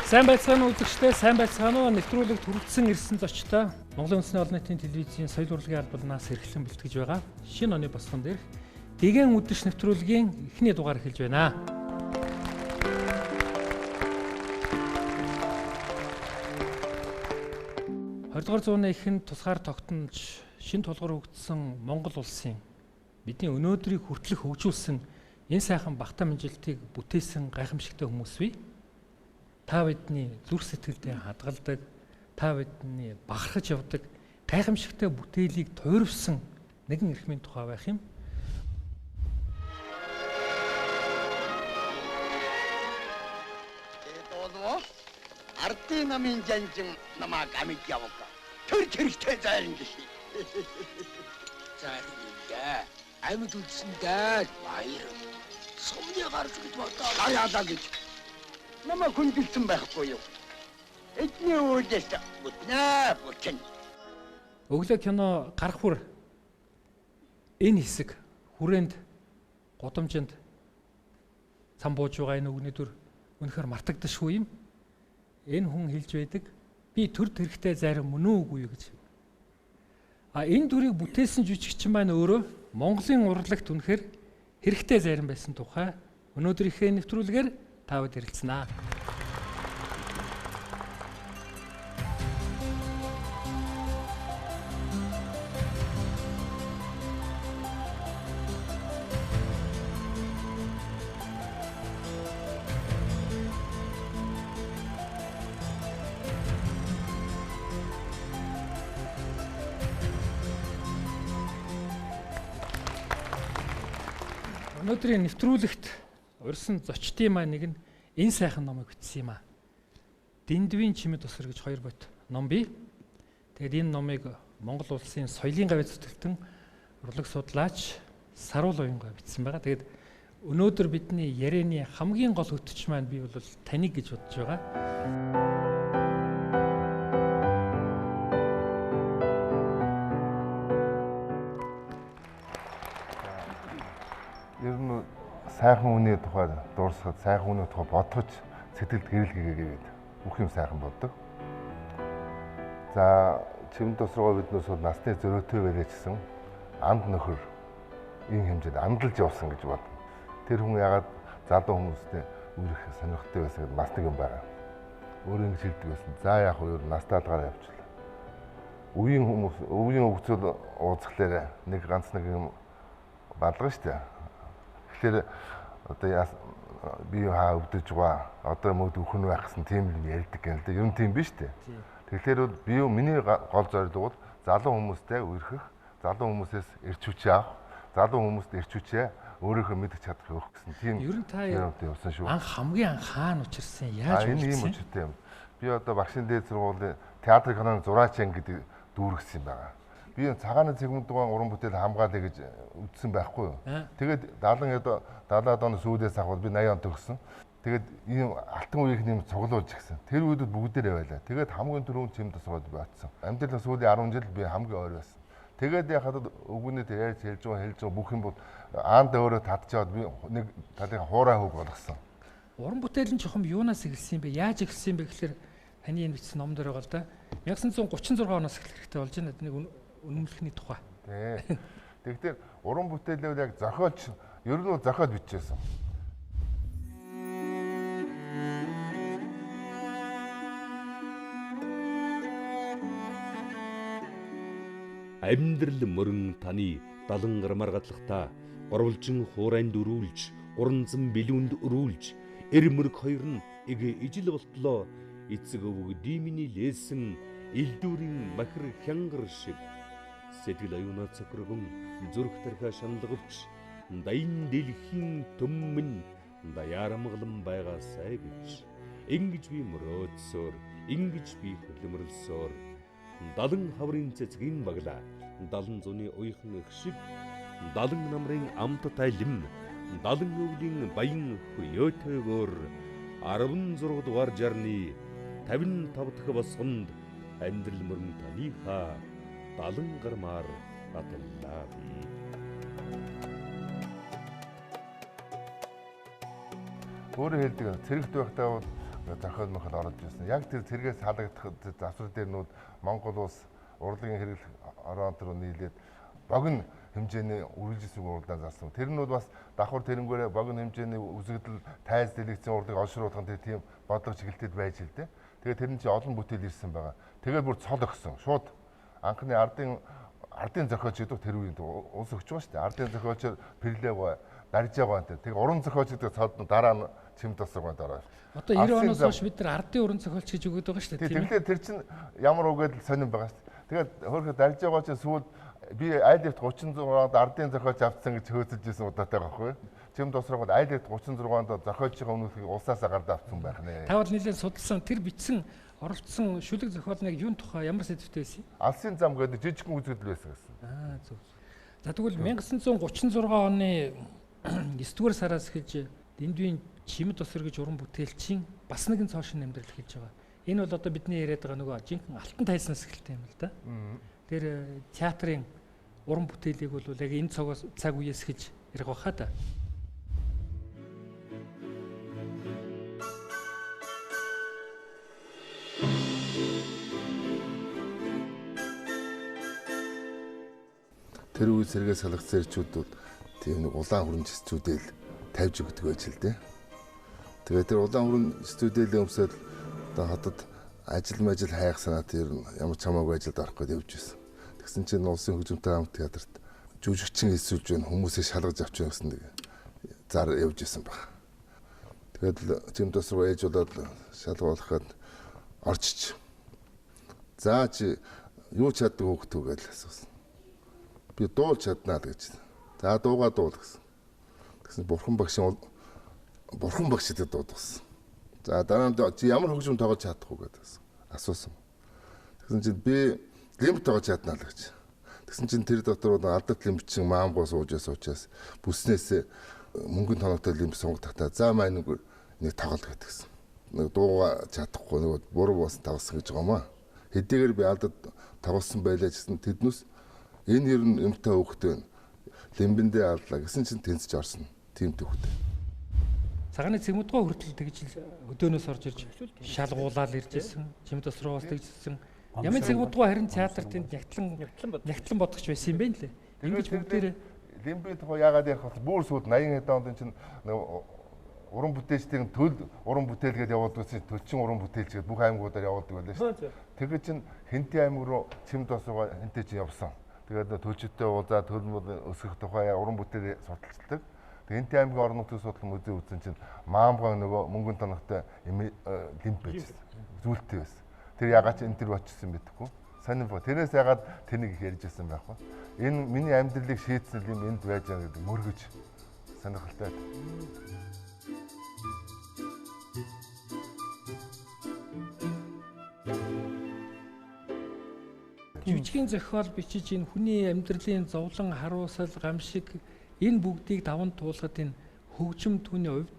Сайн байцгаана уу үзэгчдээ, сайн байцгаана уу нэвтрүүлэгт хүрэлцэн ирсэн зочтой Монголын үндэсний олон нийтийн телевизийн соёл урлагийн албанаас эрхлэн бэлтгэж байгаа шинэ оны босгон дээрх дээгэн үдэш нэвтрүүлгийн эхний дугаар эхэлж байна. Хоёрдугаар зууны эхэнд тусгаар тогтнож шинэ тулгуур өгдсөн Монгол улсын бидний өнөөдрийг хүртэлх хөгжүүлсэн энэ сайхан багтаа минжилтийг бүтээсэн гайхамшигтай хүмүүс бий. Та бидний зүрх сэтгэлдээ хадгалдаг, та бидний бахархаж явдаг гайхамшигтай бүтээлийг туйрвсан нэгэн эрхмийн тухай байх юм. Эдолоо ардын намын жанжин намайг амьд явуулга. Тэр хэрэгтэй зайлан дэхий. Зайлан амьд үлдсэндээ баяр. Сумны гарч гэж бодоо. Аяалаа гэж. Намайг хүндэлсэн байхгүй юу? Эдний үйлдэлт бүтэн. Өглөө кино гарах бүр энэ хэсэг хүрээнд гудамжинд цам бууж байгаа энэ үгний дүр үнэхээр мартагдашгүй юм. Энэ хүн хэлж байдаг би төр тэрэгтэй зарим мөн үгүй гэж. Энэ дүрийг бүтээсэн жүжигчин маань өөрөө Монголын урлагт үнэхээр хэрэгтэй зарим байсан тухай өнөөдрийнхээ нэвтрүүлгээр тавд ярилцсанаа. Өнөөдрийн нэвтрүүлэгт урьсан зочдын маань нэг нь энэ сайхан номыг бичсэн юм аа. Дэндвийн чимэд усар гэж хоёр бот ном бий. Тэгэд энэ номыг Монгол улсын соёлын гавь зүтгэлтэн урлаг судлаач Саруул Уянгаа бичсэн байгаа. Тэгэд өнөөдөр бидний ярианы хамгийн гол хөтөч маань би бол таныг гэж бодож байгаа. Ер нь сайхан үний тухай дуурсахад, сайхан үний тухай бодохч сэтгэлд гэрэл гэгээд бүх юм сайхан боддог. За чимд тосрогоо биднээс бол насны зөрөөтэй байлаа гэсэн анд нөхөр ийм хэмжээнд андалж явсан гэж бодно. Тэр хүн ягаад залуу хүмүүстэй үрэх сонирхтой байсан гэдэг бас нэг юм байна. Өөр ингэ хэлдэг байсан. За яг уу настай алгаар явчихлаа. Үеийн хүмүүс, үеийн хөгцөл ууцхлаарэ нэг ганц нэг юм бадлага штэ. Тэгэхээр одоо би хаа өвдөж байгаа. Одоо мөд өхөн байх гэсэн тийм юм ярьдаг юм л да. Ер нь тийм биш үү? Тэгэхээр бол би миний гол зорилго бол залуу хүмүүстэй үерхэх, залуу хүмүүсээс эрч хүч авах, залуу хүмүүст эрч хүчээ өөрийнхөө мэдж чадах өгөх гэсэн тийм ер нь та явсан шүү. Хамгийн анх хаана учирсан? Яаж учирсан? Энэ ийм учиртай юм. Би одоо багшийн дээд сургуулийн театр киноны зураачийн гэдэг дүүргэсэн байгаа. Би цагааны цэгмэд дугаан уран бүтээл хамгаалъя гэж үзсэн байхгүй юу. Тэгээд 70-аад оны сүүлээс ахвал би 80 он төгссөн. Тэгээд ийм алтан үеийнхний юм цуглуулж гисэн. Тэр үед бүгдээрээ байлаа. Тэгээд хамгийн түрүүнд чим тусгаад батсан. Амьдралын сүүлийн 10 жил би хамгийн ойр байсан. Тэгээд яхад өвгөнөд ярьж хэлж байгаа бүх юм бол аанд өөрөө татчихад би нэг талын хуурай хөг болгосон. Уран бүтээл нь жоохон юунаас эхэлсэн юм бэ? Яаж эхэлсэн юм бэ гэхээр таны энэ бичсэн ном дээр байгаа л да. 1936 оноос эхлэх хэрэгтэй болж байна. Нэг үнэмлэхний тухай. Тий. Тэгэхээр уран бүтээлээ яг зохиолч ер нь зохиол бичижсэн. Амьдрал мөрөн таны далан гармаар гатлахта горволжин хуурайнд өрүүлж, уранзан билүүнд өрүүлж, эр мөрг хоёр нь ижил болтлоо эцэг өвөг димний лээсэн илдүүрийн махир хянгар шиг сэтгэл аюунаа цохрогон зүрх тархаа шаналгавч дайн дэлхийн төммөн даяарамглан байгаасай гэж ингэж би мөрөөдсөөр ингэж би хөдөлмөрлсөөр 70 хаврын цэцгийн баглаа 70 зуны уйхан их шиг 70 намрын амт тайлм 70 өвлийн баян хөөөтэйгөр 16 дугаар жарны 55 дахь босгонд амьдрал мөрөн таныхаа 70 гармаар баталлаа би. Өөрөөр хэлдэг зэрэгт байхдаа бол зохиол мөхөл орж ирсэн. Яг тэр цэргээс халагдах завсар дээр нүүд Монгол улс урлагийн хэрэглэх орон руу нийлээд богино хэмжээний үргэлжлэх уралдаан зарсан. Тэрнүүд бас давхар тэрнгээрээ богино хэмжээний үзэгдэл тайз дэлгэцийн урлагийг олшруулах нь тийм бодлого чиглэлтэд байж л дээ. Тэгээд тэр нь чи олон бүтээл ирсэн байгаа. Тэгээд бүр цол өгсөн. Шууд анхны ардын зохиолч гэдэг тэр үед улс өгч байгаа шүү дээ. Ардын зохиолчор Перлева, Даржааван тэр уран зохиолч гэдэг цолд нь дараа нь Чимд тосгонд ороо. Одоо 90 оноос хойш бид нар ардын уран зохиолч гэж өгöd байгаа шүү дээ. Тэгэхээр тэр чинь ямар үгээд сонирн байгаа шүү дээ. Тэгээд хөрхө Даржааван ч сүүл би айлт 36-нд ардын зохиолч авцсан гэж хөөцөж ирсэн удаатай байхгүй. Чимд тосгонд айлт 36-нд зохиолчийн өмнөх улсаасаа гардаа авцсан байх нэ. Тавал нэлээд судалсан тэр бичсэн оролцсон шүлэг зохиолныг юун тухай ямар сэдвтэй байсан? Алсын зам гэдэг жижигхэн үзэгдэл байсан гэсэн. Зөв. За тэгвэл 1936 оны 9-р сараас эхэлж Дэндвийн Чимд тосгор гэж уран бүтээлчийн бас нэгэн цоошин амьдрал эхэлж байгаа. Энэ бол одоо бидний яриад байгаа нөгөө жинхэнэ алтан тайзнаас эхэлтэй юм л да. Тэр театрын уран бүтээлийг бол яг энэ цаг үеэс эхэлж ярих байхаа да. Тэр үе сэргээс салгацсан ирчүүд бол тийм нэг улаан хүрэн жисчүүдэл тавьж өгдөг байж л дээ. Тэгээд тэр улаан хүрэн жисчүүдэл өмсөд одоо хотод ажил хайх санаа тэр ямар ч хамаагүй ажилд орох гээд явж байсан. Тэгсэн чинь улсын хөгжимтэй хамт театрт жүжигчин хэлсүүлж байна, хүмүүсээ шалгаж авч байна гэсэн нэг зар явж байсан баг. Тэгээд Чимд тосгор ээж болоод шалгуулахад орчиж. За чи юу чаддаг хөөхтөө гэж асуусан. Би дуулж чаднаа л гэж. За дуугаа дуул гэсэн. Тэгсэн бурхан багшид дуудсан. За дараа нь чи ямар хөгжим тоглож чадах уу гэдэгсэн. Асуусан. Тэгсэн чинь би лимб тоглож чаднаа л гэж. Тэгсэн чинь тэр дотор алдат лимбчин маамгоо суужээс учраас бүснээс мөнгөнд тоногтой лимб сунгадахтаа за маа нэг тоглол гэдэгсэн. Нэг дуугаа чадахгүй нэг буруу бос тавсан гэж байгаа маа. Хэдийгээр би алдат тоглосон байлаа гэсэн тэднээс энэ ер нь юмтай хөөхтэй лимбэндээ алдлаа гэсэн чинь тэнцэж орсон. Тийм төвхтэй. Цагааны цэгмэдгөө хүртэл тэгж өдөөнөөс орж ирж шалгуулаад ирж ирсэн. Чимд тосгороос тэгжсэн. Ямын цэгмэдгөө харин театрт энд нягтлан бодгоч байсан юм байна лээ. Ингэж бүгдээрээ лимбийн тухай яагаад ярих вэ? Бүр сууд 80 хэд онд чинь уран бүтээлчдийн төл уран бүтээлгээд явуулдаг чинь төлчин уран бүтээлчгээд бүх аймагуудаар явуулдаг байлаа шүү дээ. Тэгээд чинь Хэнти аймаг руу Чимд тосгоо хэнтэй чинь явсан. Тэгээд төлчөдтэй уулзаа төлмөл өсгөх тухай уран бүтээл судалцдаг. Тэгээд Хэнти аймгийн орон нутгийн судлал музей үзсэн чинь маамгай нөгөө мөнгөнд тоногтой лимб байж зүйлтэй байсан. Тэр ягаад ч энэ төр очсон мэдэхгүй. Сонирн бо. Тэрээс ягаад тэнийг их ярьж байсан байх вэ? Энэ миний амьдралыг шийдсэн юм энд байж байгаа гэдэг мөргөж сонирхолтой. Жүжигчин зохиол бичиж энэ хүний амьдралын зовлон, харуусал, гамшиг энэ бүгдийг даван туулахад энэ хөгжим түүний хувьд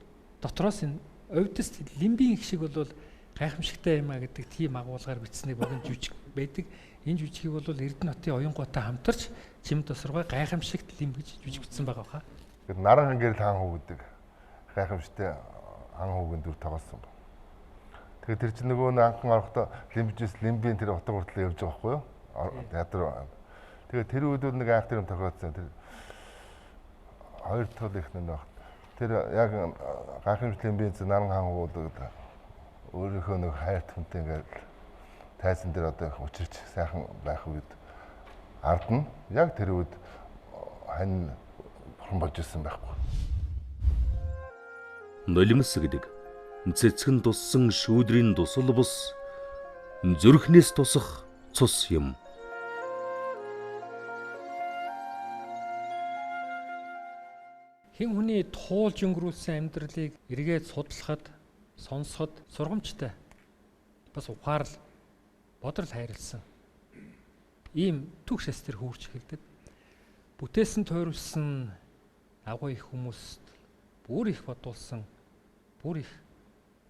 дотроос энэ увдс лимбийн их шиг бол гайхамшигтай юм а гэдэг тийм агуулгаар бичсэнийг богино жүжиг байдаг. Энэ жүжигийг бол Эрдэнэ хотын оюунгуудтай хамтарч Чимд тосгоргой гайхамшигт лимб гэж жүжиг бичсэн байгаа хаа. Тэгэхээр наран ангэрл хаан хүү гэдэг гайхамшигтай хаан хүүгийн дүр тоглосон байна. Тэгэхээр тэр чинь нөгөө анхан орохдоо лимбийн тэр утга хүртэл явж байгаа байхгүй юу? Театр. Тэгээд тэр үед нэг айх тэр юм тохиолдсон. Тэр хоёр тал их нэг баг. Тэр яг гайхамшигт лимбийн наран хаан хүү өөрийнхөө нэг хайрт хүнтэй ингээд тайзан дээр одоо их учирч сайхан байх үед ард нь яг тэр үед хань бурхан болж ирсэн байхгүй. Нулимс гэдэг цэцгэн туссан шүүдрийн тусал бус зүрхнээс тусах цус юм. Хэн хүний туулж өнгөрүүлсэн амьдралыг эргээд судлахад, сонсоход сургамжтай. Бас ухаарл, бодрол хайрлсан. Ийм түг шас төр хөвөрч эхэлдэг. Бүтээсэн тойруулсан агуу их хүмүүст бүр их бодулсан, бүр их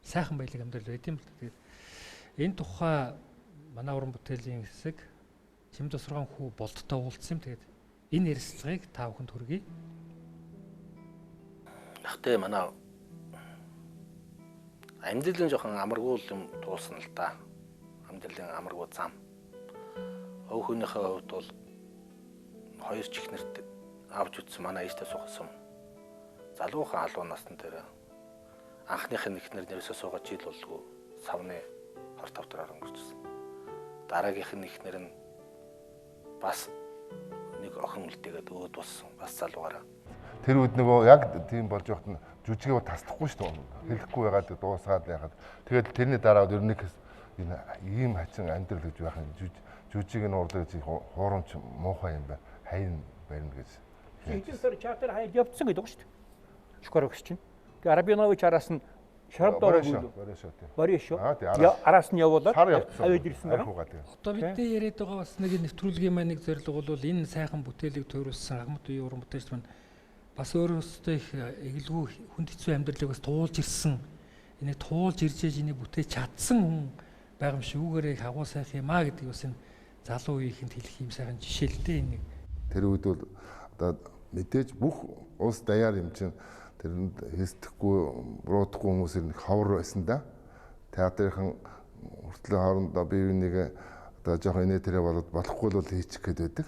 сайхан баялаг амьдрал байт юм л. Тэгээд энэ тухай манай уран бүтээлийн хэсэг Чимд тосгоргой хүү болдтой уулзсан юм. Тэгээд энэ ярилцлагыг та бүхэнд хүргэе. Ахтай манай Амьдралын жоохон амаргүй юм туулсан л да. Амьдралын амаргүй зам. Өв хүнийхээ хувьд бол хоёр чихнэрт авч үзсэн манай ээжтэй суугасан. Залуухан алуу насны дээр анхныхын ихнэр нэрсээ суугаад жил болгүй савны хорт тавтараар өнгөрчихсөн. Дараагийнх нь ихнэр нь бас нэг охин үлдээгээд өөд болсон. Бас залуугаараа. Тэр үед нөгөө яг тийм болж байхад нь жүжигээ таслахгүй шүү дээ. Хэлэхгүй байгаад дуусгаад яхад. Тэгээд тэрний дараа ерөнхийдөө энэ ийм хачин амьдрал гэж байх юм. Жүжиг нь уурлаа гэж хуурамч муухай юм байна. Хайн барина гэж. Эдгээр сар чартер хаяад явцсан гэдэг шүү дээ. Шукаровч чинь. Тэгээ Арабинович араас нь шарап дөрөв. Борешо. Араас нь явуулаад аваад ирсэн байна. Одоо бидний яриад байгаа бас нэг нэвтрүүлгийн маань нэг зорилго бол энэ сайхан бүтээлийг тойруулсан агмад үеийн уран бүтээлч маань бас өөрөөсөө их эгэлгүй хүнд хэцүү амьдралыг бас туулж ирсэн. Энийг туулж ирж энийг бүтээж чадсан хүн байгаа юм шиг үүгээрээ их агуу сайх юм а гэдэг бас энэ залуу үеийнхэнд хэлэх юм сайхан жишээ л дээ энэ. Тэр үед бол одоо мэдээж бүх улс даяар юм чинь тэрэнд хэсдэхгүй буруутахгүй хүмүүсээр нэг ховор байсан да. Театрынхан хүртэл хоорондоо бие бинийгээ одоо жоохон инээ тэрэ болоод болохгүй л хийчих гээд байдаг.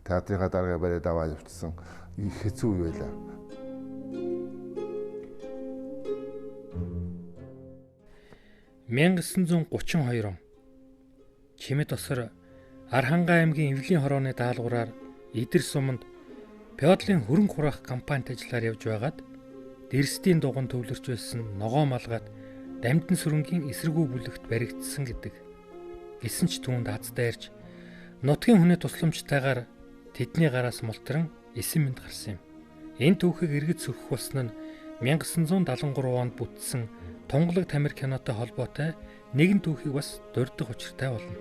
Театрынхаа дараагаа бариад аваад явчихсан. Их хэцүү үе байлаа. (1932 он) Чимэд осор Архангай аймгийн Эвлийн хорооны даалгавраар Идэр суманд феодлын хөрөнгө хураах компанид ажиллаар явж байгаад Дэрсдийн дуган төвлөрч байсан ногоо малгайд Дамдын сүрэнгийн эсэргүү бүлэгт баригдсан гэдэг. Гэсэн ч түүнд аз дайрч нутгийн хүний тусламжтайгаар тэдний гараас мултран 9 мэд гарсан юм. Энэ түүхийг эргэж сөхөх болсон нь 1973 онд бүтсэн Тунгалаг Тамир кинотой холбоотой нэгэн түүхийг бас дурдах учиртай болно.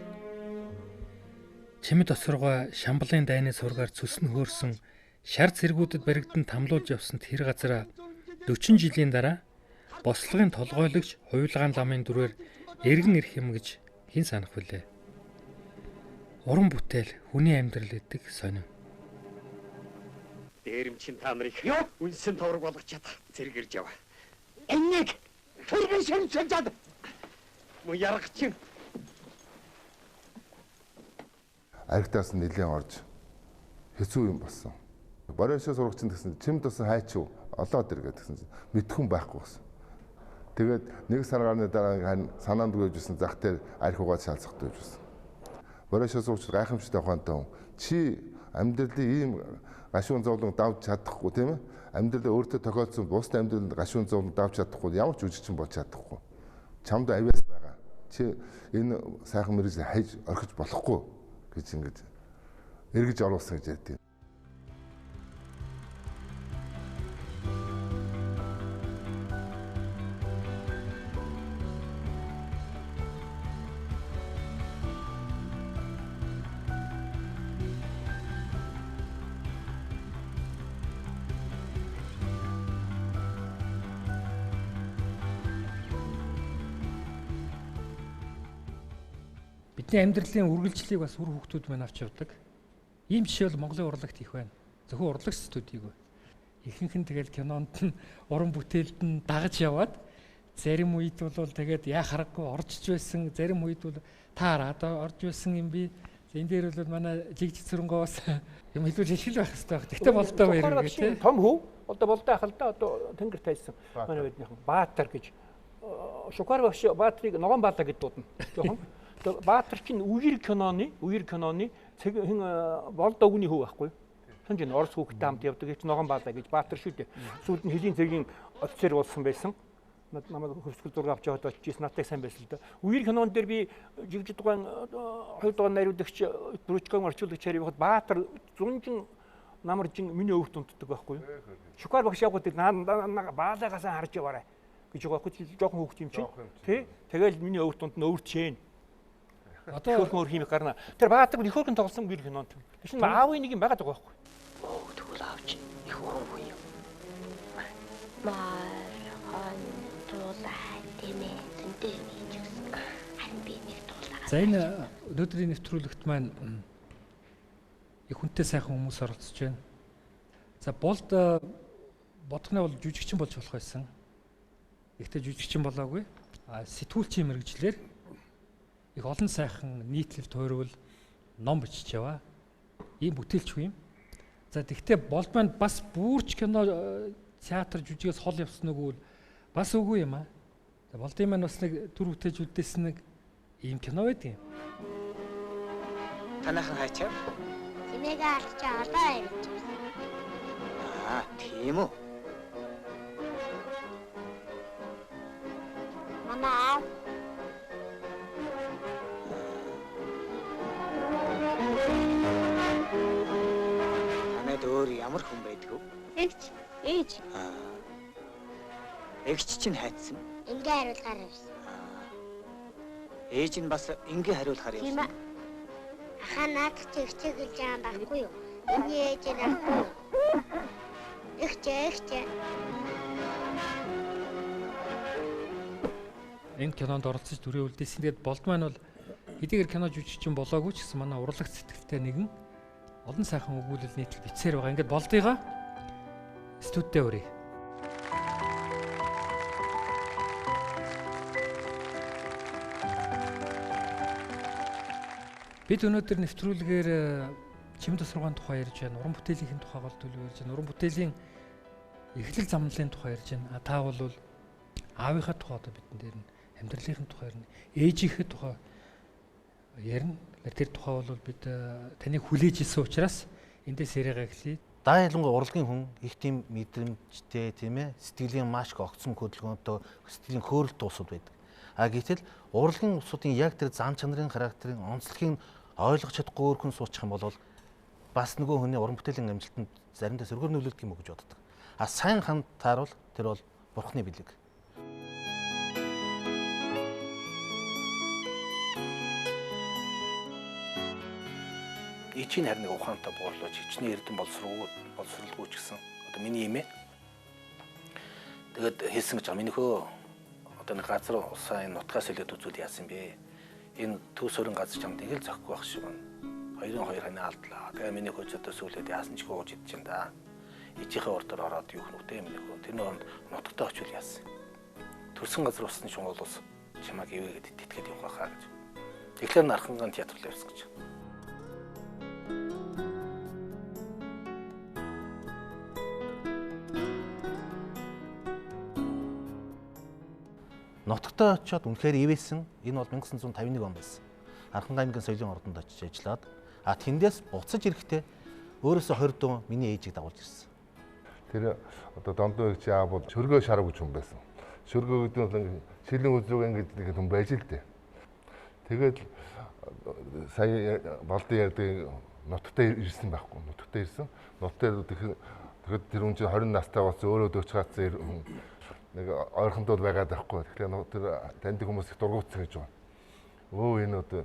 Чимэд осоргоо Шамблын дайны сургаар цөсөн хөөрсөн шар цэргүүдэд баригдан тамлуулж явсан тэр газараа 40 жилийн дараа бослогын толгойлогч Хуйлгаан ламын дүрээр эргэн ирэх юм гэж хэн санах вүлээ? Уран бүтээл хүний амьдрал гэдэг сонин. Дээрэмчин та нарыг үнсэн товрог болгож чад зэрэгэрж яв. Энийг төргөн шимчээд Мөн яргачин. Аригтаас нэлээд орж хэцүү юм болсон. Борошо сурагчин гэсэн чимд тусан хайчуу олоод иргээд гэсэн мэдхэн байхгүй болсон. Тэгээд нэг сар гарны дараа санаанд гүйжсэн зах дээр архиугаа шалцахтай байсан. Борошо сурагч гайхамшигтай ухаантай хүн. Чи амьдралын ийм гашуун зовлон давж чадахгүй тийм ээ? Амьдралаа өөртөө тохиолдсон бусад амьдралд гашуун зовлон давж чадахгүй ямар ч үжигчин болж чадахгүй. Чамд авиас байгаа. Чи энэ сайхан мэрэгжил хайж орхиж болохгүй гэж ингэж эргэж оруулсан гэж ярьдیں۔ Бидний амьдралын үргэлжлэлийг бас үр хөвгтүүд маань авч явдаг. Ийм жишээ бол Монголын урлагт их байна. Зөвхөн урлагч студийг. Ихэнх нь тэгэл кинонд нь уран бүтээлд нь дагаж яваад зарим үед бол тэгээд яа харахгүй оржиж байсан, зарим үед бол та одоо орж байсан юм би. Энэ дээр бол манай жигжиг цэрэнгоос юм хэлүүлж хэл байх хэрэгтэй байна. Тэгтээ болтой баяр гэдэг. Том хөв одоо болтой ахал та одоо тэнгэр тайсан. Манай биднийхэн Баатар гэж Шукаровч Баатрыг ногоон баалаа гэж дуудана. Жохон Баатар чинь үер киноны хин болд өгний хөв байхгүй. Санаж энэ Орос хүүхдтэй хамт явдаг гэж ногоон баалаа гэж Баатар шүү дээ. Сүүлд нь хэлийн цэгийн офицер болсон байсан. Намайг хөвсгөл зураг авч яваад очижсэн натайг сайн байсан л да. Үер кинон дээр би жигжид дугаан 2 дугаар найруулагч Брүчкон орчуулагч харийг Баатар зунжин намаржин миний өвд унтдаг байхгүй юу? Шукар багш яваад баалагаас харж яваарай гэж байгаа байхгүй жоохон хөөх юм чинь. Тэ? Тэгэл миний өвд унт нь өвөрчээн. Одоо хөрх химик гарна. Тэр Баатар их хөргөн тоглосон үер кинонд. Тэшин аавын нэг юм байгаад байгаа байхгүй юу? Тэгвэл аавч их хөрөнгө юм. За энэ өнөөдрийн нэвтрүүлэгт маань их хүнтэй сайхан хүмүүс оролцож байна. За болд бодохны бол жүжигчин болж болох байсан. Гэхдээ жүжигчин болоогүй. сэтгүүлчийн мэрэгчлэр их олон сайхан нийтлэл туйрвал ном бичиж яваа. Ийм бүтээлч юм. За тэгвэл Болдманд бас бүрч кино театр жүжигээс хол явсан нүгүүл бас үгүй юм аа. Болдын маань бас нэг төр бүтээж үлдээсэн нэг ийм кино байдаг юм. Танайхан хайчаа. Тэмээгээ алчаа одоо ирж байна. Тийм үү? Мама. Танайд өөр ямар хүн байдг вэ? Эгч, ээж. Эгч чинь хайцсан. Ингээ хариулгаар явсан. Ээж нь бас ингээ хариулахаар Тийм явсан. Ахаа наадах чи эгчээ гэлж байгаа юм байхгүй юу? Миний ээж нь ахгүй юу? Эгчээ. Энэ кинонд оролцож дүрээ үлдээсэн. Тэгээд Болдман бол хэдийгээр кино жүжигчин болоогүй ч гэсэн манай урлагч сэтгэлтэй нэгэн олон сайхан өгүүлэл нийтлэл бичсээр байгаа. Ингээд Болдыгаа студидээ өрье. Бид өнөөдөр нэвтрүүлгээр чимд тосрогын тухай ярьж байна. Уран бүтээлийн тухай голдвол ярьж байна. Уран бүтээлийн эхлэл замналын тухай ярьж байна. Та бол аавынхаа тухай одоо бидэн дээр нь амьдралын тухай ярина. Ээжийнхээ тухай ярина. Тэр тухай бол бид таныг хүлээж ирсэн учраас эндээс яриагаа эхлэе. Даа ялангуяа урлагийн хүн их тийм мэдрэмжтэй тийм ээ сэтгэлийн маш их огцом хөдөлгөөнтэй сэтгэлийн хөөрөлт уусууд байдаг. Гэтэл урлагийн усуудын яг тэр зан чанарын характерын онцлогийг ойлгож чадахгүй өөр хүн суучих юм бол бас нөгөө хүний уран бүтээлийн амжилтанд заримдаа сөргөр нөлөөлдөг юм уу гэж боддог. Сайн ханд тааруул тэр бол бурхны бэлэг. Ичийн харин нэг ухаантай буурлууж хичнээн эрдэн боловсруулгүй ч гэсэн одоо миний имээ. Тэгээд хэлсэн гэж байгаа минийхөө одоо нэг газар усаа энэ нутгаас илээд үзүүл яасан бэ? Энэ төс өрн газар чамд ингээл зөхгүй байх шиг байна. 2-2 хань алдлаа. Тэгээ миний хөжөөдөө сүлээд яасан ч гоож идэж байна да. Ичийнхээ урдаар ороод юу хнүтэй минийхөө тэрний оронд нутагтаа очивол яасан. Төрсөн газар усны шунгал ус чамааг ивэгээд итгээд явах хаа гэж. Тэгэхээр нарханган театрт явсан гэж. Нутагтаа очиод үнэхээр ивэсэн. Энэ бол 1951 он байсан. Архан аймгийн соёлын ордонд очиж ажиллаад тэндээс буцаж ирэхдээ өөрөөсөө 20 дун миний ээжийг дагуулж ирсэн. Тэр одоо дондоо эгч аав бол шөргөө шарав гэж хүн байсан. Шөргөө гэдэг нь шилийн үзүүг ингэж нэг хүн байж л дээ. Тэгээд сая Болдын ярьдаг нутагтаа ирсэн байхгүй. Нутагтаа ирсэн. Нутагтаа тэгэхэд тэр хүн чинь 20 настай болсон өөрөө дөч гацсан нэг ойрхонд бол байгаад байхгүй. Тэгэхээр тэр таньдаг хүмүүс их дургуутсан гэж байна. Энэ одоо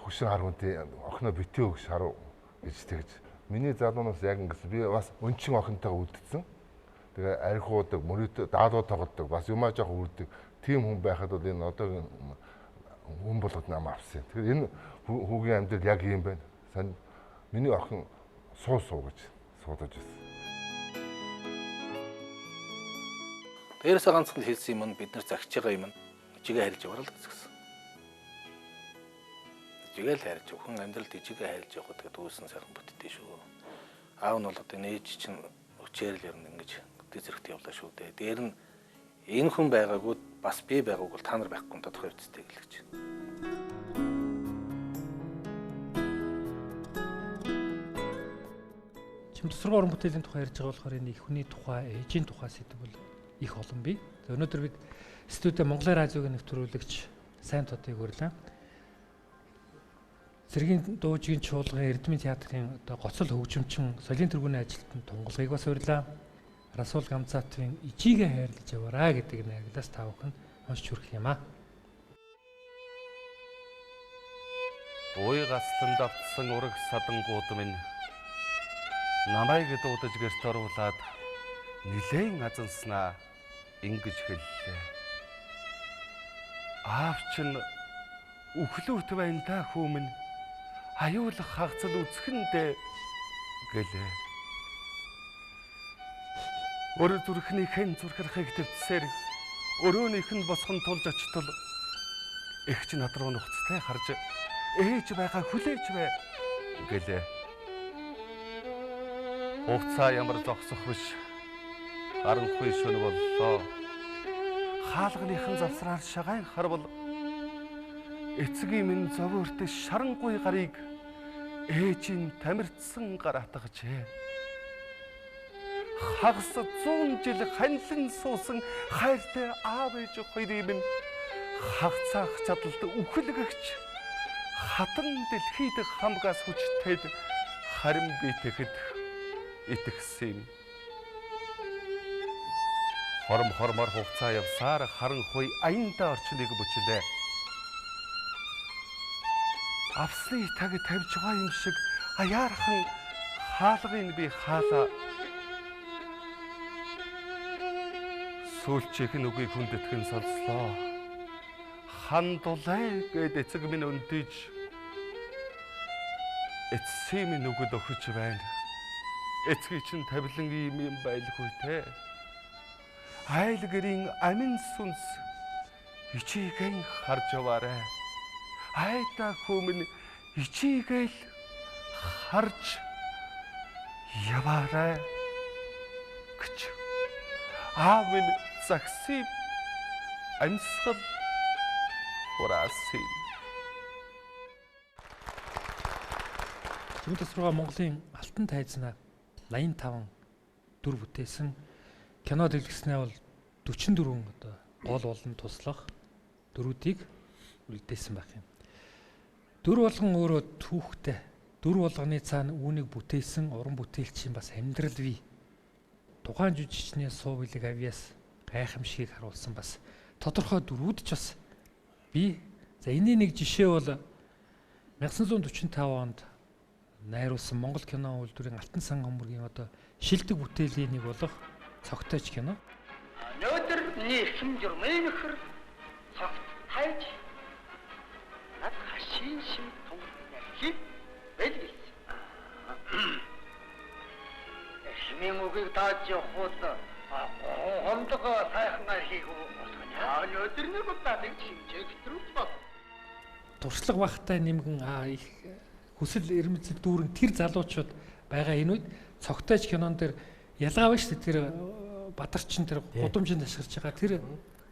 хөшин хар хүнтэй охиноо битээ өгш харав гэж тэгж. Миний залуунаас яг ингэсэн. Би бас өнчин охинтойгоо үлдсэн. Тэгээ архиудаг, мөрөд даалуу тоглодог, бас юмаа жоох үрдэг. Тим хүн байхад бол энэ одоо хүн болгоод нам авсан. Тэгэхээр энэ хүүгийн амьдрал яг юм байна. Сайн миний охин суу гэж суудаж байсан. Дээрээс ганцхан хэлсэн юм нь бид нар загч байгаа юм нь ижигээ харилж яваа л гэсэн. Ижигээ л харилж хүн амьдралд ижигээ харилж явах гэдэг үүсэн сайхан бүтдээ шүү. Аав нь бол одоо нээж чинь өчээр л ярина ингэж гэдэг зэрэгт явлаа шүү дээ. Дээр нь энэ хүн байгаагүй бас би байгаагүй бол та нар байхгүй юм тодорхой хэвчтэй гэлэж. Чимтсрэг уран бүтээлийн тухай ярьж байгаа болохоор энэ их хүний тухай, ээжийн тухай сэдв бол их олон бий. Өнөөдөр бид студид Монголын радиогийн нэвтрүүлэгч сайн тодыг өрлөө. Цэргийн дуужийн чуулган Эрдмийн театрын одоо гоцол хөгжимчин соёлын тэргүүний ажилтнанд тунгалгыг бас урьлаа. Расул Гамзаатвын ижигээ хайрлаж яваараа гэдэг найглаас тавх нь уншиж хүрэх юм аа. Уй гаслан давтсан ураг садангууд минь намайг дуудаж гэрт оруулаад нилээн азанснаа ингэж хэллээ. Аав чинь үхлүүт байна та хүмүн аюулах хагцал үзхэндээ гэлээ. Өр зүрхний хэн зүрхэрхийг төвцсээр өрөөнийх нь босгон тулж очтол эгч над руу нухацтай харж ээж байгаа хүлээж бай гэлээ. Хугацаа ямар зогсох биш. Харанхуй шөнө боллоо. Хаалганыхан завсраар шагаан харвал эцгийн минь зовоорт шарангүй гарыг ээжийн тамирцсан гар атгажээ. Хагас 100 жил ханилан суусан хайртай аав ээж хоёрын минь хагцаах чадалд үхэлгэгч хатан дэлхийд хамгаас хүчтэйд харин битэхэд итгэсэн. Хормор хугацаа явсаар харанхуй аянда орчныг бүчлээ. Авсны таг тавьж байгаа юм шиг аяархан хаалгыг би хаалаа. Сүүлчийн үгийг хүндэтгэн сонслоо. Хан дулай гэд эцэг минь өндөж эцсийн минь үгэд өгч байна. Эцгийн чинь тавилан юм байлгүй те. Айл гэрийн амин сүнс ичиэгэн харж яваарэ. Айда хүмүн ичиэгэл харж яваарэ гэж аав минь загсыг амьсгал хураасын. Зүүн тасрууга Монголын алтан тайзнаа 85 дүр бүтээсэн кино дэлгэснээ бол 44 одоо гол болон туслах дөрүүдийг үлдээсэн байх юм. Дүр болгон өөрөө түүхтэй. Дүр болгоны цаана үүнийг бүтээсэн уран бүтээлчийн бас амьдрал бий. Тухайн жүжигчний суу билег авьяас гайхамшигыг харуулсан бас тодорхой дүрүүд ч бас бий. За энэний нэг жишээ бол 1945 онд найруулсан Монгол кино үйлдвэрийн Алтан сан гомборгийн одоо шилдэг бүтээлийн нэг болох Цогтойч кино. Өнөөдөр нийгэм журмын нөхөр Цогтойч над хашийн шим том ярхив бэлгэлсэн. Эхний үгийг тааж явахуд хондоо сайхан архийг болгоно. Өнөөдөр нэг удаа нэг хэмжээ гэтрүүлж бод. Туршлага багтай нэмгэн их хүсэл эрмэлзэл дүүрэн тэр залуучууд байгаа энэ үед Цогтойч кинон дээр ялгаа ба шүү дээ. Тэр Бадарчин тэр гудамжинд ашиглаж байгаа тэр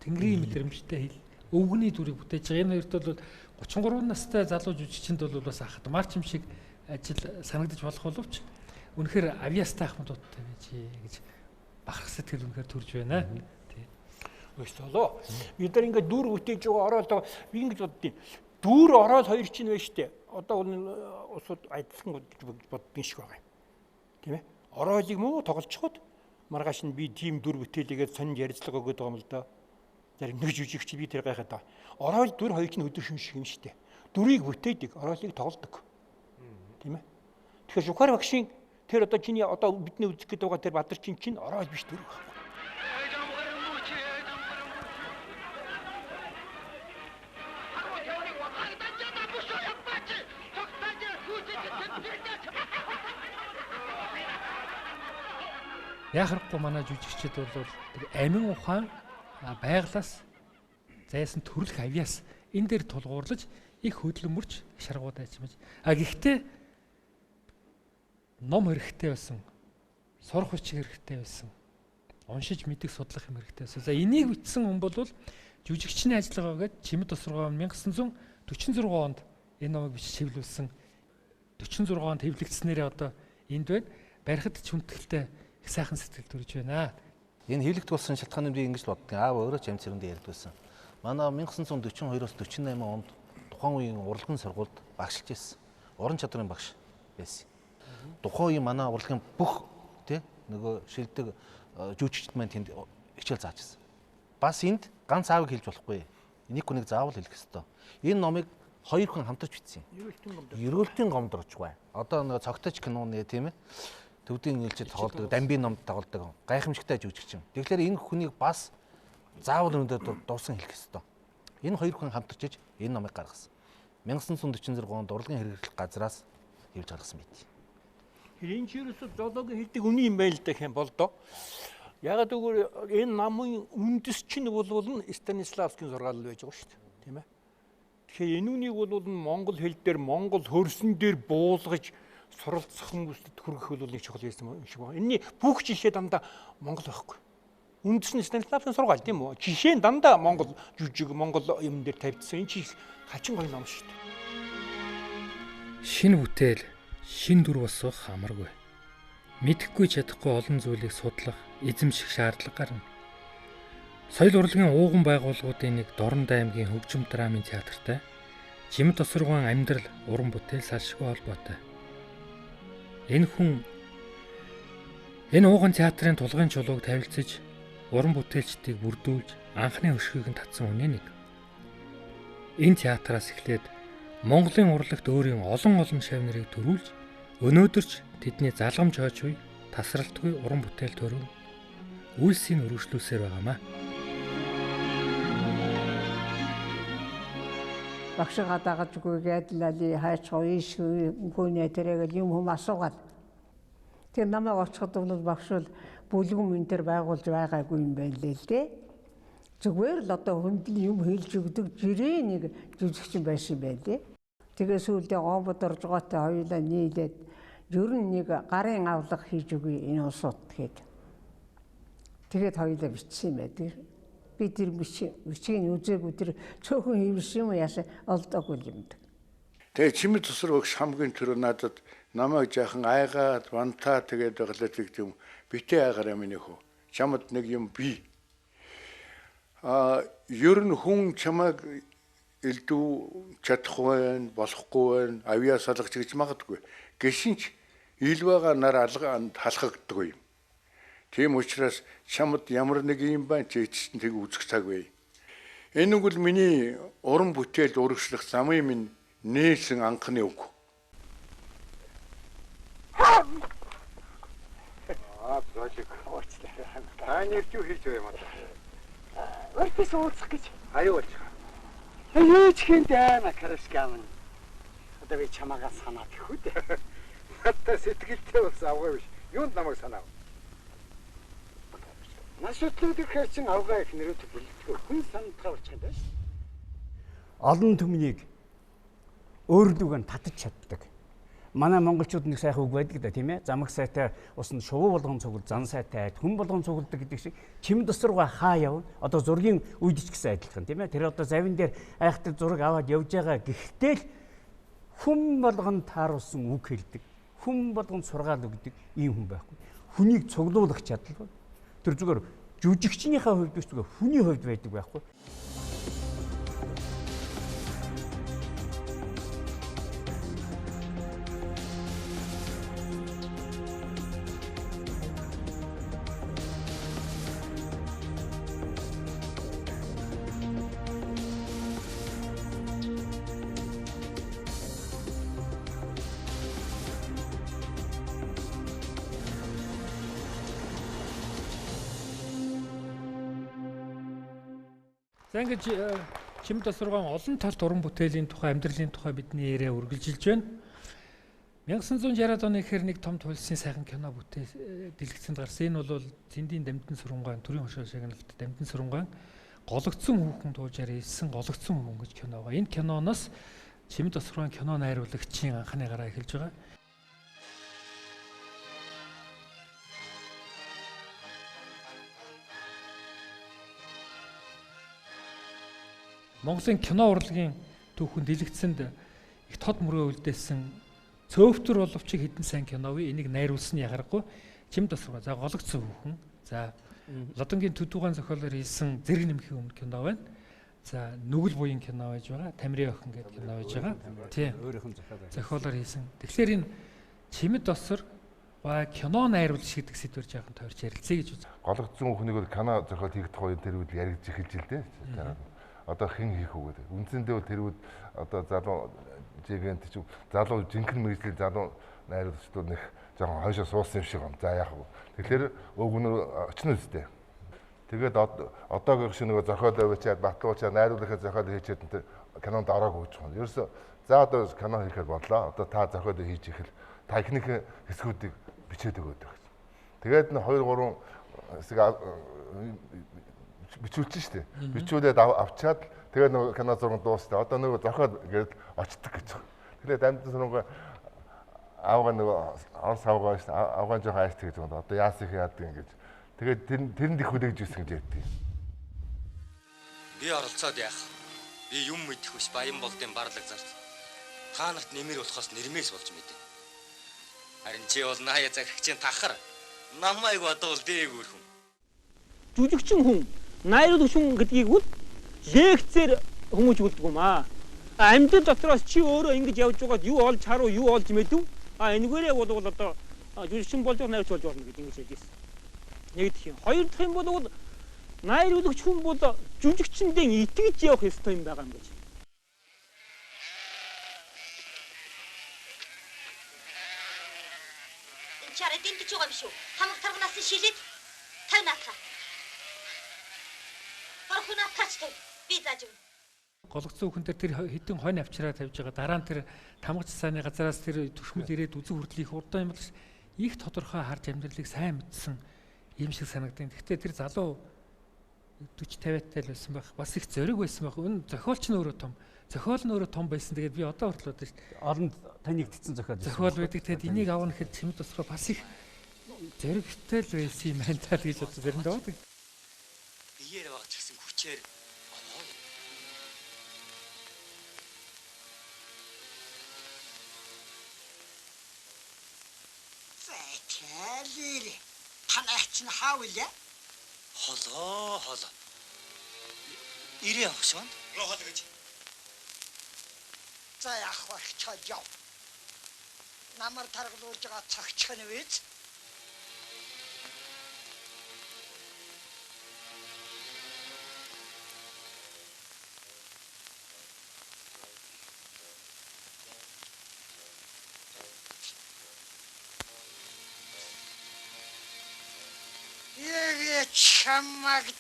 тэнгэрийн мэдрэмжтэй хэл өвгөний дүрийг бүтээж байгаа. Энэ хоёрт бол 33 настай залуу жүжигчинд бол бас хадмаарч юм шиг ажил санагдаж болох боловч үнэхээр авьяастай ахмадуудтай байж гэж бахарх сэтгэл үнэхээр төрж байна. Тий. Өстөлөө. Бид нар ингээд дүр бүтээж байгаа ороод би ингэж боддیں۔ Дүр ороод хоёр чинь байна шүү дээ. Одоо усууд айдсан гэж боддгийн шиг байгаа юм. Тийм ээ. Ороолыг муу тоглолцоход маргааш нь би тийм дүр бүтээлгээд сонин ярилцлага өгöd байгаа юм л да. Зарим нэг жүжигч би тэр гайхаад байгаа. Ороол дүр хоёр чинь өдөр шөнө шиг юм шүү дээ. Дүрийг бүтээдэг, ороолыг тоглодог. Тийм ээ. Тэгэхээр Шухар багшийн тэр одоо чиний одоо бидний үзэх гээд байгаа тэр Бадарчин чинь ороол биш дүр байна. Яхахгүй манай жүжигчид бол тэр амин ухаан байглаас зайсан төрөлх авьяас энэ дээр тулгуурлаж их хөдөлмөрч шаргууд ачмаж. Гэхдээ ном хэрэгтэй байсан. Сурах хүч хэрэгтэй байсан. Уншиж мэдэх судлах юм хэрэгтэй байсан. За энийг бичсэн хүн бол жүжигчний ажиллагаа гээд Чимэд тосрогоо 1946 онд энэ номыг бичиж хэвлүүлсэн. 46 онд хэвлэгдснээрээ одоо энд байна. Барихад ч хүндэтгэлтэй их сайхан сэтгэл төрж байна. Энэ хэвлэгт болсон шалтгааныг би ингэж боддог. Аав өөрөө ч амц хэрэндээ ярьд байсан. Манай 1942-оос 48 онд тухайн үеийн урлагийн сургуульд багшилж байсан. Уран чадрын багш байсан. Тухайн үеийн манай урлагийн бүх нөгөө шилдэг жүжигчд маань тэнд хичээл зааж байсан. Бас энд ганц аавыг хэлж болохгүй. Нэг хүнийг заавал хэлэх ёстой. Энэ номыг хоёр хүн хамтарч бичсэн юм. Ерөөлтийн гомдорч бай. Одоо нөгөө Цогтойч киноны тийм ээ. Төвдийн нэлжид тоглодог, дамбийн номд тоглодог. Гайхамшигтай жүжигч юм. Тэгэхээр энэ хүнийг бас заавал өнөөдөр дурсан хэлэх ёстой. Энэ хоёр хүн хамтарч энэ номыг гаргасан. 1946 онд урлагийн хэрэглэх газраас явж гаргасан байт. Хэрийн чирээс зоологийн хэлдэг үний юм байл дэх юм бол доо. Ягаад гэвэл энэ намын үндэс чинь бол Станиславскийн сургаал байж байгаа шүү дээ. Тийм ээ. Тэгэхээр энүүнийг бол монгол хэл дээр монгол хөрсөн дээр буулгаж суралцах хүмүүстд хүргэх бол нэг чухал юм шиг байна. Энэний бүх жишээ дандаа монгол байхгүй. Үндэс нь Станиславскийн сургаал тийм үү? Жишээ нь дандаа монгол жүжиг, монгол юм дээр тавьдсан. Энэ чинь хачин гоё ном шүү дээ. Шинэ бүтээл, шин дүр босгох амаргүй. Мэдэхгүй чадахгүй олон зүйлийг судлах эзэмших шаардлага гарна. Соёл урлагийн ууган байгууллагуудын нэг Дорнод аймгийн хөгжим драмын театртай Жимд Тосрогуун амьдрал уран бүтээл салшгүй холбоотой. Энэ хүн энэ ууган театрын тулгын чулууг тавилцаж уран бүтээлчдийг бүрдүүлж анхны өшгийг нь татсан хүний нэг. Энэ театраас эхлээд Монголын урлагт өөрийн олон шавь нарыг төрүүлж өнөөдөр ч тэдний залгамж хойч буй тасралтгүй уран бүтээл төрөв үйлсийг өргөжлүүлсээр байгаамаа. Багшгаа дагажгүй гэдлали хайчгаа ийшгүй гүнэ тэрэг юм хүм асуугаад. Тэр намайг очиход бол багш бол бүлгэн мөн төр байгуулж байгаагүй юм байлээ л дээ. Зүгээр л одоо хүндэл юм хэлж өгдөг жирээ нэг жүжигчин байсан байлээ. Тэгээ сүүлдээ гомбод орж байгаатай хоёулаа нийлээд ер нь нэг гарын авлага хийж өгье энэ усууд гэхэд. Тэгээд хоёулаа бичсэн юм байдаг. Би тэр бичгийг үзээгүй тэр цөөхөн хийвэрсэн юм яасан олдоогүй юм даа. Тэгээ Жимд Тосрогуун хамгийн түрүү надад намайг жаахан айгаад вантаа тэгээд байгалаад юм битээ айгараа минь хөө. Чамд нэг юм би. Ер нь хүн чамайг элдв чадахгүй байх, болохгүй байх, авьяа салгаж гэж магадгүй. Гэшинч илвэга нар халахдаг юм. Тийм учраас чамд ямар нэг юм байна ч эцэст нь тэг үзэх цаг бай. Энэ нь бол миний уран бүтээл урагшлах замын минь нээсэн анхны үг. Зоолиг уучлаарай. Таны юу хийж байгаа юм аа? Өөртөө ууцах гэж. Аюу уучих. Аюуч хинтээ макарашкам. Одоо би чамаагаа санаад хүү дээ. Хатта сэтгэлтэй бас авгаа биш. Юунд намайг санаа. Насутлууд ихээр чин авгаа их нэрүүд бэлтгэв. Хүн сандгаа болчих юм байна. Олон түмнийг өөрлөгөө татаж чаддаг. Манай монголчууд нэг сайхан үг байдаг да тийм ээ. Замаг сайтай усанд шувуу болгон цугл, зан сайтай хүн болгон цуглдаг гэдэг шиг Жимд Тосрогуун хаа явна. Одоо зургийн үед ч гэсэн адилхан тийм ээ. Тэр одоо завин дээр айхтар зураг аваад явж байгаа гэхдээ л хүн болгон тааруулсан үг хэлдэг. Хүн болгон сургаал өгдөг ийм хүн байхгүй. Хүнийг цуглуулах чадал. Тэр зүгээр жүжигчнийхээ хувьд биш зүгээр хүний хувьд байдаг байхгүй. За ингэж Жимд Тосрогуун олон талт уран бүтээлийн тухай, амьдралын тухай бидний яриа үргэлжилж байна. 1960-аад оны ихэр нэг том туульсын сайхан кино дэлгэцэнд гарсан. Энэ бол Цэндийн Дамжин Сүрэнгаан, Төрийн хошоо шагналт Дамжин Сүрэнгаан гологдсон хүүхэн туужаар ийсэн гологдсон хүн гэж кино байгаа. Энэ киноноос Жимд Тосрогуун кино найруулагчийн анхны гараа эхэлж байгаа. Монголын кино урлагийн түүхэн дэлгэцэнд их тод мөрөө үлдээсэн цөөвтөр боловч хэдэн сайн кино вэ? Энийг найруулсан ягарахгүй Жимд Тосрогуун. За гологдсон хүүхэн. За Лодонгийн Төдүүгаан зохиолоор хийсэн Зэрэг нэмхийн өмнө кино байна. За Нүгэл буян кино байж байгаа. Тамирын охин гэдэг кино байж байгаа. Тийм. Өөрийнх нь зохиолоор хийсэн. Тэгэхээр энэ Жимд Тосрогуун кино найруулагч гэдэг сэдвэр жаахан тойрч ярилцъя гэж үзье. Гологдсон хүүхнийг бол кино зохиол хийх тухай тэр үед яригдж эхэлж л дээ. Одоо хэн хийх үг гэдэг. Үндсэндээ бол тэр үед одоо залуу жигэнт ч залуу жинхэнэ мэргэжлийн залуу найруулагчдууд нэг жоохон хойшоо суусан юм шиг юм. За яах вэ? Тэгэхээр өвгөнөр очно үстэй. Тэгээд одоогийн шиг нэг зохиол авчиад батлуучаа найруулгын зохиол хийчихэд энэ кинонд ороогүй гэж байна. Ерөөсө за одоо кино хийхээр бодлоо. Одоо та зохиол хийж ихэл техник хэсгүүдийг бичээд өгөөд байх. Тэгээд 2 3 бичүүлж штэ. Бичүүлээд авчаад тэгээд нөгөө кино зураг дуустай. Одоо нөгөө зохиол гээд очдөг гэж. Тэгээд амьд сүрэнгээ аавгаа нөгөө орс аавгаа штэ. Аавгаа жоохон айстай гэж байна. Одоо яас их яадаг ингэж. Тэгээд тэрэнд их хүлээж ирсэн гэж ярьдیں۔ Би оролцоод яах? Би юм мэдэх биш баян болдын барлаг зарц. Та нарт нэмэр болохоос нэрмээс болж мэдээ. Харин чи бол наяа захирагчийн тахар. Намайг бодвол дээгүүр хүн. Жүжигчин хүн, найруулагч хүн гэдгийг үл лекцээр хүмүүж үлддэг юм аа. Амьд дотроос чи өөрөө ингэж явж байгаад юу олж харуу, юу олж мэдв? Энэгээрээ бол одоо жүжигчин болж найруулагч болж болно гэж ингэж хэлжсэн. Нэг дэх юм. Хоёр дахь юм бол найруулагч хүн бол жүжигчэндээ итгэж явах ёстой юм байгаа юм гэж. Чараа дэмтэж байгаа биш үү? Хамаг тарганаас шилээд тавнаатаа. Орхунаач төв. Би зааж өгнө. Голгоцсон хүн дээр тэр хэдэн хонь авчраа тавьж байгаа. Дараа нь тэр тамга цасааны газараас тэр түшмэл ирээд үзэн хүртэл их урдан юм л их тодорхой харж амьдралыг сайн мэдсэн юм шиг санагдیں۔ Гэхдээ тэр залуу 40-50-тай л байсан байх. Бас их зориг байсан байх. Энэ зохиолч нь өөрөө том. Зохиол нь өөрөө том байсан. Тэгээд би одоо хүртэл одоо шүү дээ. Оронд танигдсан зохиол байдаг. Тэгээд энийг авах нь хэд чимд тусраа бас их зоригтой л байсан юм байна таа гэж одоо заримдаа байдаг. Биеэр байгаа ч гэсэн хүчээр Зэтгэлэр танаач нь хаавлаа. Холоо. Ирээ авсан. Роо хол гэж. За яах вэ чад яв. Намар таргалуулж байгаа цагч нь вэз. Чамагт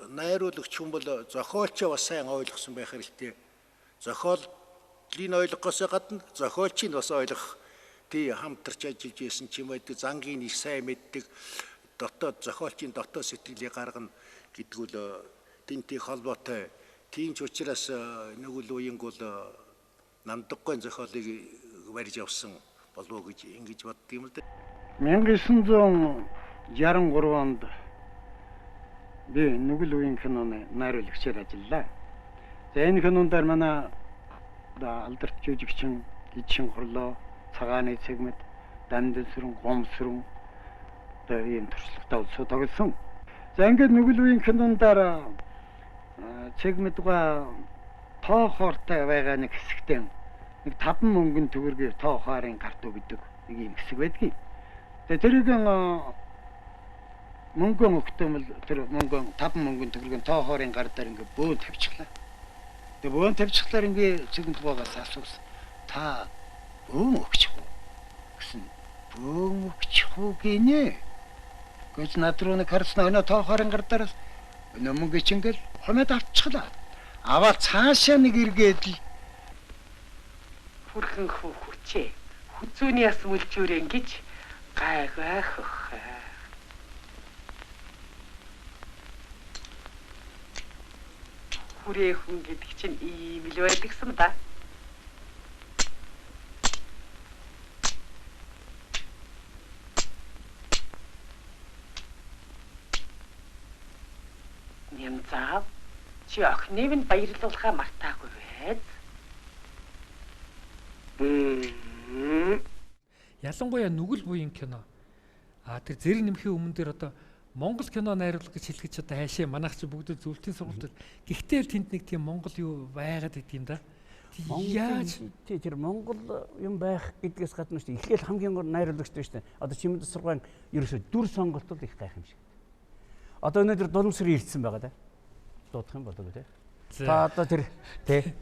найруулагч хүн бол зохиолчоо бас сайн ойлгосон байх хэрэгтэй. Зохиолыг ойлгохоос гадна зохиолчийг бас ойлгох тий хамтарч ажиллаж байсан ч юм уу зангийн их сайн мэддэг дотоод зохиолчийн дотоод сэтгэлийг гаргана гэдэг үл тэнтэй холбоотой. Тийм ч учраас нэг үл үеинг бол намдаггүй зохиолыг барьж явсан болов уу гэж ингэж бодд юм л да. 1963 онд би Нүгэл үеийн киноны найруулагчаар ажиллалаа. За энэ кинонд манай алдарт жүжигчин Ижчин Хурлоо, Цагааны цэгмэд, Дандин сүрэн, Гомсрэн одоо ийм туршлагатай улсууд тоглосон. За ингээд Нүгэл үеийн кинондаар цэгмэдгаа тоо хоортой байгаа нэг хэсэгтээ нэг 5 мөнгөн төгрөгийн тоо хоорын гартуу гэдэг нэг юм хэсэг байдгийг. Тэгээ тэрийг мөнгөн өгтөмөл тэр мөнгөн 5 мөнгөн төгрөгийн тоо хоорын гар дээр ингээ бөөн тавьчихлаа. Тэгээ бөөн тавьчихлаар ингээ цэгмэд байгаас асуусан. Та бөөн өгчих үү? Гэсэн бөөн өгчих үү гинэ. Гэж над руу нэг харсан өнөө тоо хоорын гар дээрээс өнөө мөнгө чингэл хомед авчихлаа. Аваад цаашаа нэг эргээд л хүрхэн хүүхүчээ. Хүзүүний яс мүлжүүр ингэж гайгаа хөх. Хүрээ хүн гэдэг чинь ийм л байдагсан да. Нэмзаа чи охиныг нь баярлуулахаа мартаагүй байз. Ялангуяа Нүгэл буян кино. Тэр зэрэг нэмхийн өмнө дээр одоо Монгол кино найруулга гэж хэлэх одоо хайшаа манайх чи бүгд зөвлөлтийн сургуульд. Гэхдээ тэнд нэг тийм Монгол юу байгаад идэм да. Яаж тэр Монгол юм байх гэдгээс гадна шүү дээ. Эхлээл хамгийн гол найруулагч дээ шүү дээ. Одоо чимэд сургаан ерөөсөө дүр сонголтууд их гайх юм шиг. Одоо өнөөдөр Дулмсрын ирсэн байгаа да. Дуудах юм болов уу те. Та одоо тэр те.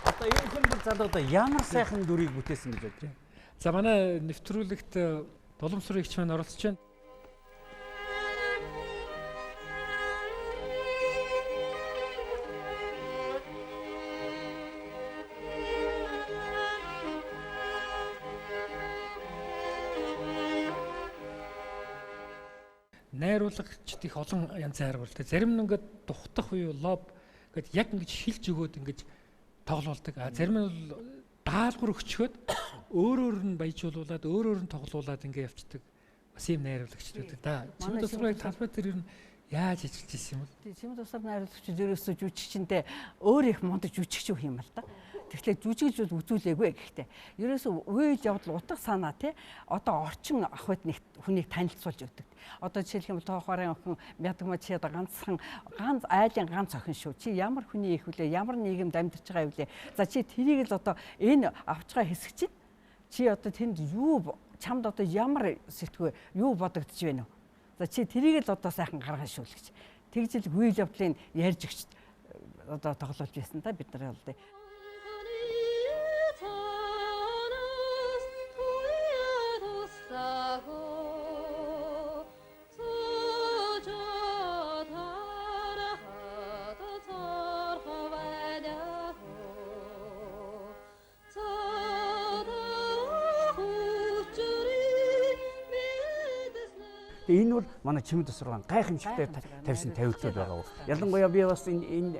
Одоо энэ хүн залуудаа ямар сайхан дүрийг бүтээсэн гэж бодож байна. За манай нэвтрүүлэгт Дулмсрын игч маань оролцож байна. найруулагчд их олон янзын арга. Зарим нь ингээд тухтах буюу лоб ингээд яг ингэж хилж өгөөд ингэж тоглоулдаг. Зарим нь бол даалгавар өгчөөд өөрөөр нь баяжуулуулаад өөрөөр нь тоглоулаад ингэ явцдаг. Бас ийм найруулагчдууд да. Чимд тусрыг талбай дээр нь яаж ажиллаж ирсэн юм бол? Чимд тусраг найруулагчид ерөөсөө жүжигчэндээ өөр их мундаг жүжигч юу юм бол та. Тэгэхээр жүжиглж бол үзүүлээгүй гэхдээ ерөөсөө үйл явдал утга санаа тий одоо орчин ахвд нэг хүнийг танилцуулж өгдөг. Одоо жишээлх юм бол тоохорын охин Мядагмаа чи одоо ганц айлын ганц охин шүү. Чи ямар хүний их вүлээ, ямар нийгэмд амьдарч байгаа вүлээ. За чи тэрийг л одоо энэ авч байгаа хэсэг чинь чи одоо тэнд юу чамд одоо ямар сэтгвэ юу бодогдож байна вэ? За чи тэрийг л одоо сайхан гаргана шүү л гэж. Тэгж л үйл явдлыг ярьж өгч одоо тоглуулж байсан та бид нар бол Энэ бол манай Чимд тусраг гайхамшигтай тавьсан тавилтууд байгаа. Ялангуяа би бас энэ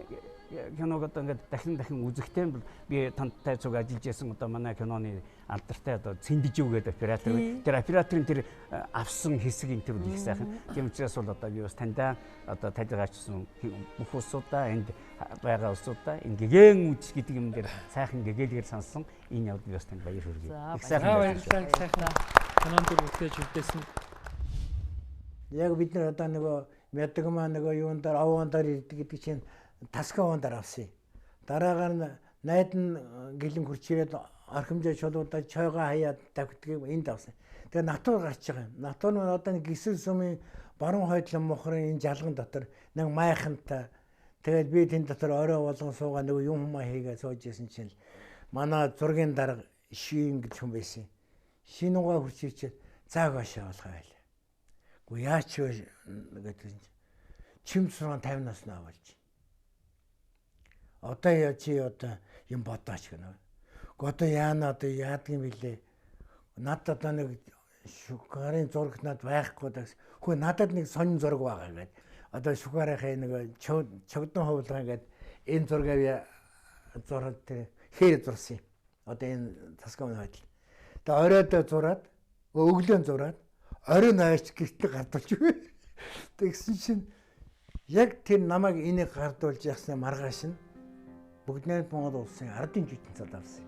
киног одоо ингээд дахин үзэхдээ бол би тантай цуг ажиллаж байсан одоо манай киноны алдартай одоо Цэндижүү гэдэг оператор. Тэр операторын тэр авсан хэсэг энэ төр их сайхан. Тийм учраас бол одоо би бас таньдаа одоо тайлгаачсан бүх улсуудаа энд байгаа улсуудаа энэ гэгэн үз гэдэг юм дээр сайхан гэгээлгээр сонссон. Энэ явд би бас танд баяр хүргэе. Их сайхан баярлалаа. Сайхан кинонд үлдээж үлдээсэн. Яг бид нар одоо нөгөө Мядагмаа нөгөө юунд дээр овоон дээр ирдэг гэдэг чинь Таскаван дээр авсан. Дараагаар нь найдан гэлэн хурч ирээд архимжаа чулуудаа чойгоо хаяад давхидгийг энд авсан. Тэгээ натур гарч байгаа юм. Натур нь одоо нэг гисэл сумын баруун хойдлон мохрын энэ жалган дотор нэг майхантай. Тэгээд би тэнд дотор орой болгон суугаа нөгөө юм хумаа хийгээ сууж исэн чинь манай зургийн дарга шин гэж хүн байсан. Шинугаа хурч ирчээ зааг ашаа болгоо байл. Гү яач вэ гэдэг Чимд тусраг 50-наас наавалж. Одоо яа чи одоо юм бодооч гэнэ. Одоо яана одоо яадгийн билээ. Надад одоо нэг шүгарын зураг над байхгүй даа. Хөө надад нэг сонин зураг байгаа гэдэг. Одоо шүгаарынхаа нэг чогдон хувлгаа гэдэг энэ зургийг зураг тэр хээр зурсан. Одоо энэ Таскаван хойдол. Тэгээ оройд зураад өглөө зураад орой найрч гэртээ гардуулж өгөө. Тэгсэн чинь яг тэр намайг энийг гардуулж ясна маргааш нь бүгд найрамд Монгол улсын ардын жүжигчин цад авсан.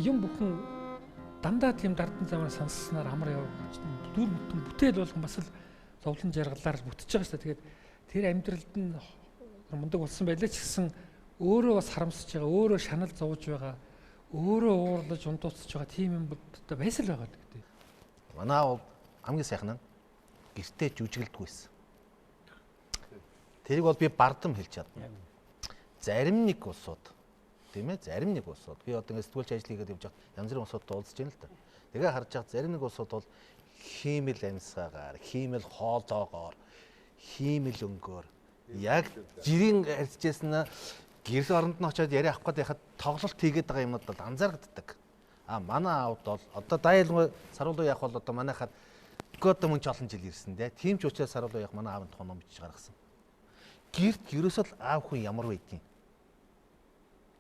Юм бүхэн дандаа тийм дардан замаар сонссноор амар явж дүр бүтэн бүтээл болгон бас л зовлон жаргалаар бүтэж байгаа шүү дээ. Тэгээд тэр амьдралд нь мундаг болсон байлаа ч гэсэн өөрөө бас харамсаж байгаа, өөрөө шанал зовж байгаа, өөрөө уурлаж ундууцж байгаа тийм юм бодтой байсал байгаа гэдэг. Манай аав хамгийн сайхан нь гэртээ жүжиглдэггүйсэн. Тэрийг бол би бардам хэлж чадна. Зарим нэг улсууд тийм ээ, зарим нэг улсууд би одоо ингэ сэтгүүлч ажил хийгээд явж байгаа янз бүрийн улсуудад уулзж байна л да. Тэгээ харж байгаа зарим нэг улсууд бол хиймэл амьсгаагаар, хиймэл хоолоогоор, хиймэл өнгөөр яг жирийн арчижсэн гэрэл оронд нь очиод яриа авах гээд яхад тоглолт хийгээд байгаа юмнууд бол анзаарэгддэг. Манай аавд бол одоо дайлгүй саруулуу явах бол одоо манайхад одоо мөн ч олон жил ирсэн дээ. Тийм ч учраас саруулуу явах манай аав нь тоном бичиж гаргасан. Гэрт ерөөсөө л аав хүн ямар байдгийг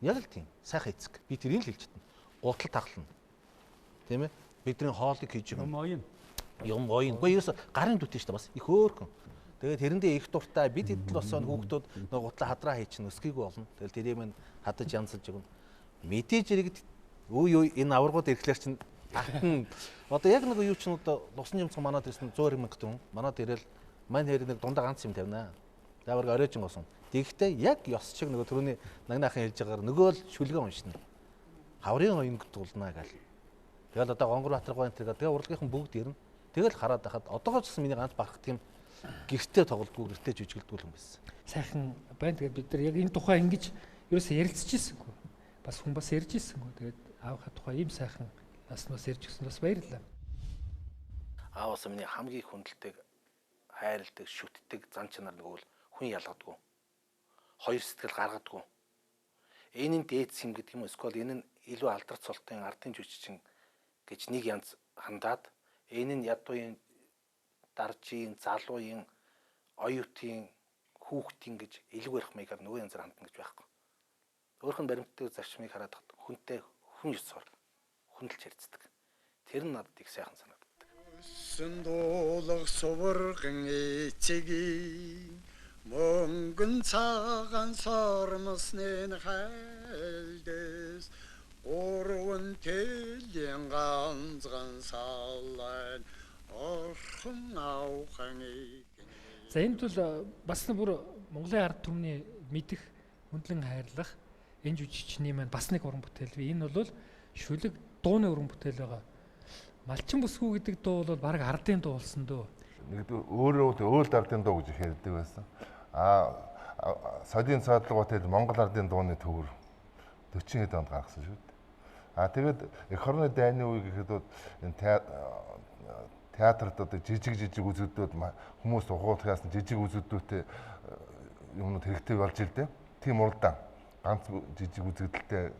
яг л тийм сайхан эцэг. Би тэрийг л хэлж чадна. Гутал таглана. Тийм ээ? Бидний хоолыг хийж юм. Юм оён. Гэхдээ ерөөсө гарын дүтэн шүү дээ бас их хөөрхөн. Тэгээд тэрэндээ их дуртай бид хэд л босоо хүүхдүүд нэг гутла хадраа хийчихнэ өсгийгөө болно. Тэгэл тэрийг мань хадаж янзалж өгнө. Мэдээж иргэд өө энэ аваргууд ирэхлээр чинь ахын одоо яг нэг юу ч нь одоо лусны юмцхан манад ирсэн 100 мянга төгрөг. Манад ирэл мань хэрэг нэг дундаа ганц юм тавина. Заавар оройжин госон. Тэгэхдээ яг ёс шиг нөгөө түрүүний нагнаахан хэлж байгаагаар нөгөө л шүлгээ уншина. Хаврын оюн гутулнаа гал. Тэгэл одоо Гонгор Батар гоон тэгээ урлагийнхан бүгд ирнэ. Тэгэл хараад байхад одоогоо ч гэсэн миний ганц барах тийм гэртээ тоглодгоо гэртээ жүжиглдэг юм байсан. Сайхан байна. Тэгээд бид нар яг энэ тухай ингэж ерөөсөө ярилцчихсэнгүй. Бас хүн бас ярьж ирсэнгүй. Тэгээд аавынхаа тухай ийм сайхан наснаас ярьж өгсөн бас баярлалаа. Ааваас миний хамгийн хүндэлдэг, хайрладаг, шүтдэг зан чанар нэг бол хүн ялгадаггүй. Хоёр сэтгэл гаргадаггүй. Энэ нь дээд сэм гэдэг юм уу? Эсвэл энэ нь илүү алдарт султын ардын жүжигчин гэж нэг янз хандаад энэ нь ядууын, даржийн, залууын, оюутын, хүүхдийн гэж илүү ярих маягаар нөгөө янзаар хандна гэж байхгүй. Өөрөх нь баримттай зарчмыг хараад хүнтэй хүн ёсоор хүндэлж ярьцдаг. Тэр нь надад их сайхан санагддаг. Сүндуулах суварган эцгийн мөнгөн цагаан сормосны хайлдэс урван тэлийн ганцхан салайн орхон авханы. За энэ бол бас бүр Монголын ард түмний мэдих, хүндлэн хайрлах энэ жүжигчний маань бас нэг уран бүтээл бий. Энэ бол шүлэг дууны уран бүтээл байгаа. Малчин бүсгүй гэдэг дуу бол баг ардын дуу болсон дөө. Нэгдүгээр өөрөө өөлд ардын дуу гэж хэлдэг байсан. Содын цаадлоготой Монгол ардын дууны төвөр 40 хэд онд гаргасан шүү дээ. Тэгээд эх орны дайны үе гэхэд энэ театрт одоо жижиг үзэгдүүд хүмүүс ухуулахаас жижиг үзэгдүүтэй юмнууд хэрэгтэй болж ил дээ. Тийм уралдаан ганц жижиг үзэгдэлтэй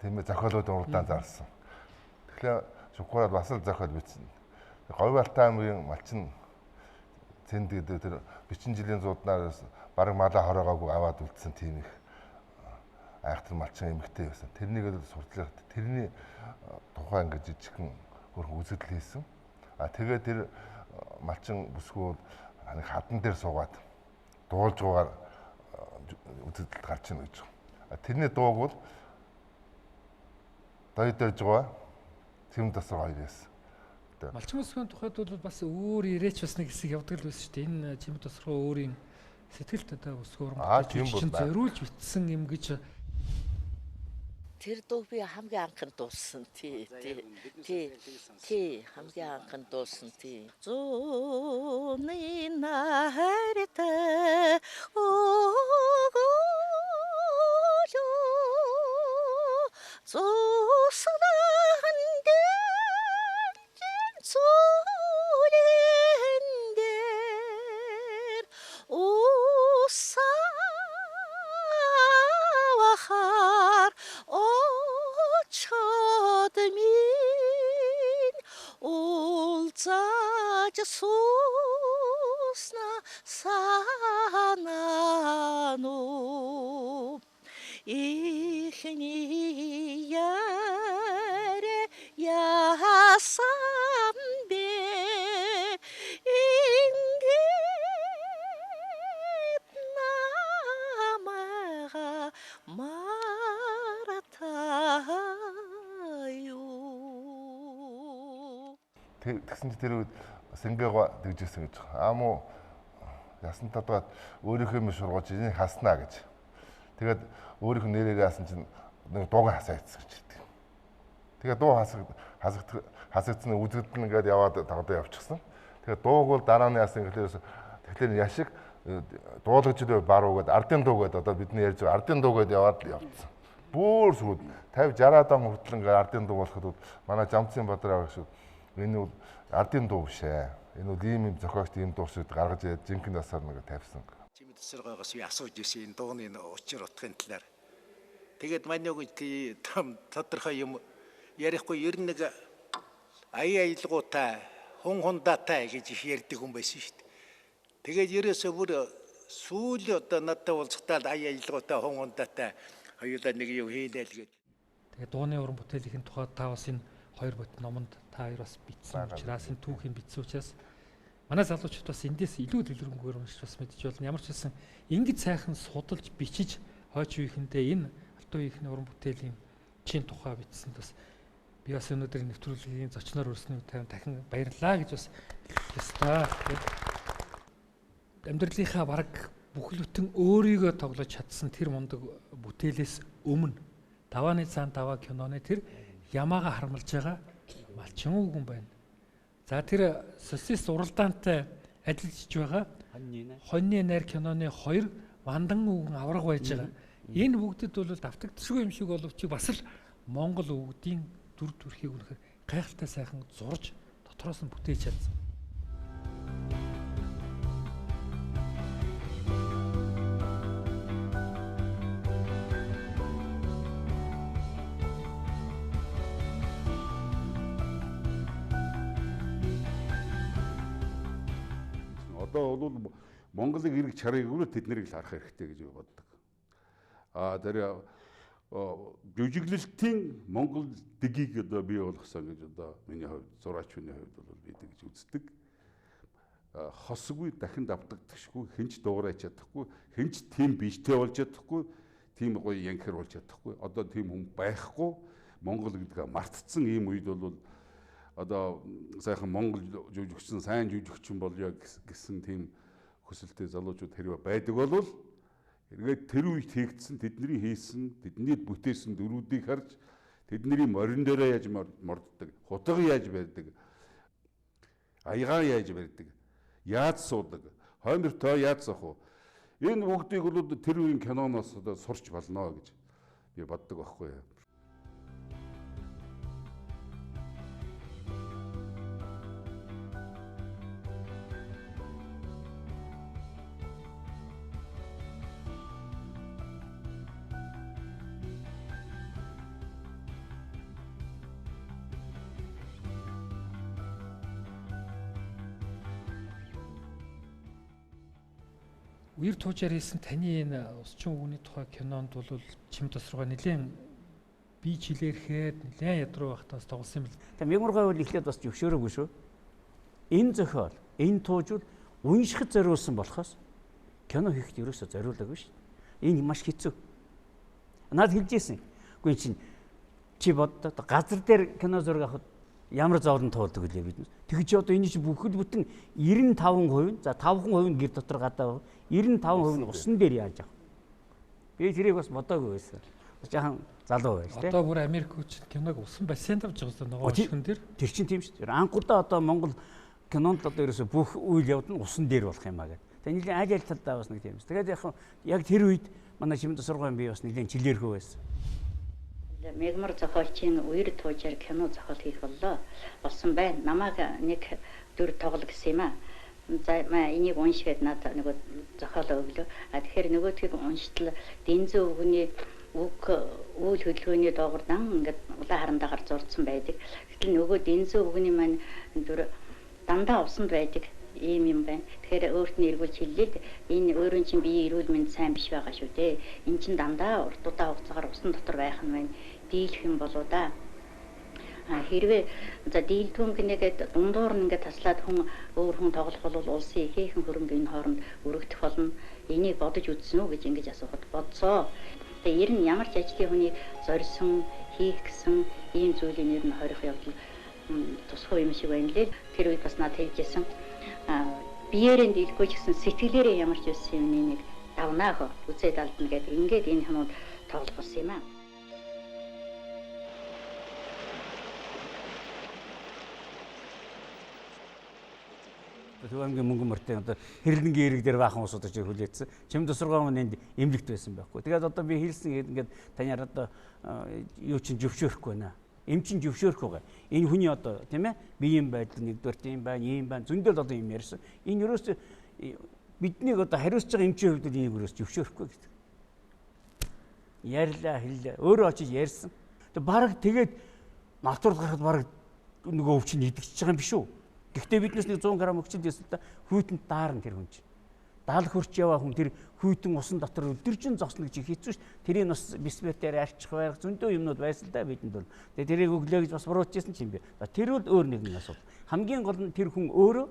тийм ээ зохиолууд уралдаан зарсан. Тэгэхээр шукураад бас л зохиол бичсэн. Говь алтай аймгийн малчин цэнд гэдэг тэр 40 жилийн зууднаас бараг малаа хороогоогүй аваад үлдсэн тийм их айхтар малчин эмэгтэй байсан. Тэрнийг л сурдлах тэрний тухай ингэж жижигхэн хөрхөн үзэгдэл хийсэн. Тэгээд тэр малчин бүсгүй нэг хадан дээр суугаад дуулж гуугаар үзэгдэлд гарч ийн гэж. Тэрний дууг бол дойд дойж байгаа Тэм тасар хоёр яасан. Малчин бүсгийн тухайд бол бас өөр ирээч бас нэг хэсэг явдаг л байсан шүү дээ. Энэ Чимэд тосроо өөрийн сэтгэлд одоо өсгөр чинь зориулж битсэн юм гэж. Тэр дуу би хамгийн анхан дуулсан тий хамгийн анхан дуулсан тий зууны найртай санану ихний яре ясамбе ингит намага маратаю. Тэгсэн чи тэр үед сэнгээго дэгжсэн гэж. Аамуу ясан татгаад өөрийнхөө юм шургууч энийг хаснаа гэж. Тэгээд өөрийнхөө нэрээр яасан чинь нэг дууг хасаацсан гэж хэлдэг. Тэгээд дуу хасагдсан үзэгдэн ингээд яваад тагадаа явчихсан. Тэгээд дууг бол дараа нь яасан гэхлээр тэгэхээр яшиг дуулагчд баруугаад ардын дуу гэдэг одоо бидний ярьж байгаа ардын дуу гэдэг яваад явцсан. Бүр сүд 50 60 он хүртэл ингээд ардын дуу болоход манай Жамцын Бадраа гэх шиг энэ бол ардын дуу биш ээ. Энэ бол ийм зохиогч ийм дуусууд гаргаж жинхэнэ насаар нэг тавьсан. Чимэд тосрогоос би асууж ирсэн энэ дууны учир утгын талаар. Тэгээд манай нэг тодорхой юм ярихгүй ер нь нэг аялгуутай хүн хундаатай гэж их ярьдаг хүн байсан шүү дээ. Тэгээд ерөөсөө бүр сүүл одоо надад уулзтал аялгуутай хүн хундаатай хоёулаа нэг юм хийнэ л гэж. Тэгээд дууны уран бүтээлийн тухайд та бас энэ хоёр бот номонд та хоёр бас бичсэн учраас энэ түүхийн бичсэн учраас манай залуучууд бас эндээс илүү дэлгэрэнгээр уншиж бас мэдж болно. Ямар ч байсан ингэж сайхан судалж бичиж хойч үеийнхэндээ энэ алтан үеийнхний уран бүтээлийн чин тухай бичсэн бас би бас өнөөдөр нэвтрүүлгийн зочноор өрсөний дахин баярлалаа гэж бас хэлсэн. Амьдралынхаа бараг бүхлөтэн өөрийгөө тоглож чадсан тэр мундаг бүтээлээс өмнө давааны цаан даваа киноны тэр ямаага харамлж байгаа малчин хүн байна. За тэр социалист уралдаантай ажиллаж байгаа Хоньны найр киноны 2 вандан үгэн авраг байж байгаа. Энэ бүгдэд бол давтагдчихгүй юм шиг боловч бас л Монгол өвгдийн дүр төрхийг үнэхээр гайхалтай сайхан зурж дотроос нь бүтээж чадсан. Одоо бол Монголыг эрг чаргыг тэд нарыг л харах хэрэгтэй гэж боддог. Тэр жүжиглэлтийн Монгол дэгийг одоо бий болгосон гэж одоо миний хувьд зураач хүний хувьд бол би гэж үздэг. Хосгүй дахин давтагдчихгүй, хинч дуурайч чадахгүй, хинч тийм биштэй болж чадахгүй, тийм гоё янхэр болж чадахгүй. Одоо тийм хүн байхгүй. Монгол гэдгээ мартцсан ийм үед бол одоо сайхан Монгол жүжигчин, сайн жүжигчин болё гэсэн тийм хүсэлтэй залуучууд хэрвээ байдаг бол эргээд тэр үед хийгдсэн, тэдний хийсэн, тэдний бүтээсэн дөрүүдийг харж тэдний морин дээрээ яаж морддог, хутга яаж барьдаг, аягаа яаж барьдаг, яаж суудаг, хоймортоо яаж сах уу. Энэ бүгдийг бол тэр үеийн киноноос одоо сурч болно гэж би боддог байхгүй юу. Үер туужаар хийсэн таны энэ усчин үгний тухай кинонд бол чим тосрогоо нэлээд бие жилээрхэд нэлээд ядруу байхтаас тоглосон юм л. Тэгээ Мягмаргой бол эхлээд бас зөвшөөрөөгүй шүү. Энэ зохиол, энэ туужууд уншихад зориулсан болохоос кино хийхэд ерөөсөө зориулаагүй шүү. Энэ маш хэцүү. Наад хэлжсэн. Үгүй чинь чи боддоо газар дээр кино зураг авахд ямар зовлон туулдаг гэлээ бид. Тэг чи одоо энэ чинь бүхэл бүтэн 95%, за 5% гэр дотор гадаа 95% нь усан дээр яаж авах. Би тэрийг бас бодоогүй байсан. Жаахан залуу байж тээ. Одоо бүр Америкч киног усан бассейнд авч байгаа нөгөө өшгөн дээр. Тэр чинь тийм шүү дээ. Анхудаа одоо Монгол кинонд одоо ерөөсө бүх үйл явдал нь усан дээр болох юм аа гэдэг. Тэгээ нэлийн аль талдаа бас нэг тийм юм. Тэгээд яг тэр үед манай Чимд сургуулийн би бас нэлийн жилээрхөө байсан. Мягмар зохиолчийн үер туужаар кино зохиол хийх боллоо. Болсон байна. Намайг нэг дүр тоглол гэсэн юм аа. За энийг уншихэд надад нэг зохиолоо өглөө. Тэгэхээр нөгөөдгийг уншитал Дэнзүү өвгөний үг үйл хөдөлгөөний доогор дан ингээд улаан харандагаар зурцсан байдаг. Гэтэл нөгөө Дэнзүү өвгөний маань дүр дандаа усанд байдаг ийм юм байна. Тэгэхээр өөрт нь эргүүлж хэллээ. Энэ өөрийн чинь биеийн эрүүл мэнд сайн биш байгаа шүү дээ. Энд чинь дандаа урт удаа хугацаагаар усан дотор байх нь байна. Дийлэх юм болоо да. Хэрвээ за дийлдүүн гинэгээд дундуур нь ингээд таслаад хүн өөр хүн тоглох бол улсын ихээхэн хөрөнгөний хооронд өргөдөх болно. Энийг бодож үзсэн үү гэж ингэж асуухад бодсоо. Тэгээ ер нь ямар ч ажлын хүний зорьсон хийх гэсэн ийм зүйлийн ер нь хорих явдал тусах юм шиг байна лээ. Тэр үед бас надад хэлжсэн. Биеэрээ дийлгүй ч гэсэн сэтгэлээрээ ямар ч байсан юм нэг давнаа хөө үзээд алдна гэдэг ингээд энэ хүмүүс тоглох болсон юм аа. Төв аймгийн мөнгөн мөртөө одоо хэрлэнгийн эрэг дээр баахан усууд очиж хүлээсэн. Чимд сургаан энд эмнэлэгт байсан байхгүй. Тэгээд одоо би хэлсэн ингээд танаар одоо юу чинь зөвшөөрөхгүй байна. Эм чинь зөвшөөрөхгүй. Энэ хүний одоо тийм ээ биеийн байдал нэгдүгээр тийм байна, ийм байна. Зөндөл одоо юм ярьсан. Энэ ерөөсөө биднийг одоо хариуцж байгаа эмчийн хувьд энийг ерөөс зөвшөөрөхгүй гэдэг. Ярьлаа хэллээ. Өөрөө очиж ярьсан. Тэг бараг тэгээд натурал гарахад бараг нөгөө өвчин идэгч байгаа юм биш үү? Гэхдээ биднээс нэг 100 г өгчөнд ясна та хүйтэн даарна тэр хүн чинь. 70 хөрч яваа хүн тэр хүйтэн усан дотор өдөржин зогсно гэж хэцүү ш. Тэрийг бас бисбетээр арчих байх зөндөө юмнууд байсан да бидэнд бол. Тэгээ тэрийг өглөө гэж бас буруутчихсан ч юм бэ. Тэр бол өөр нэгэн асуудал. Хамгийн гол нь тэр хүн өөрөө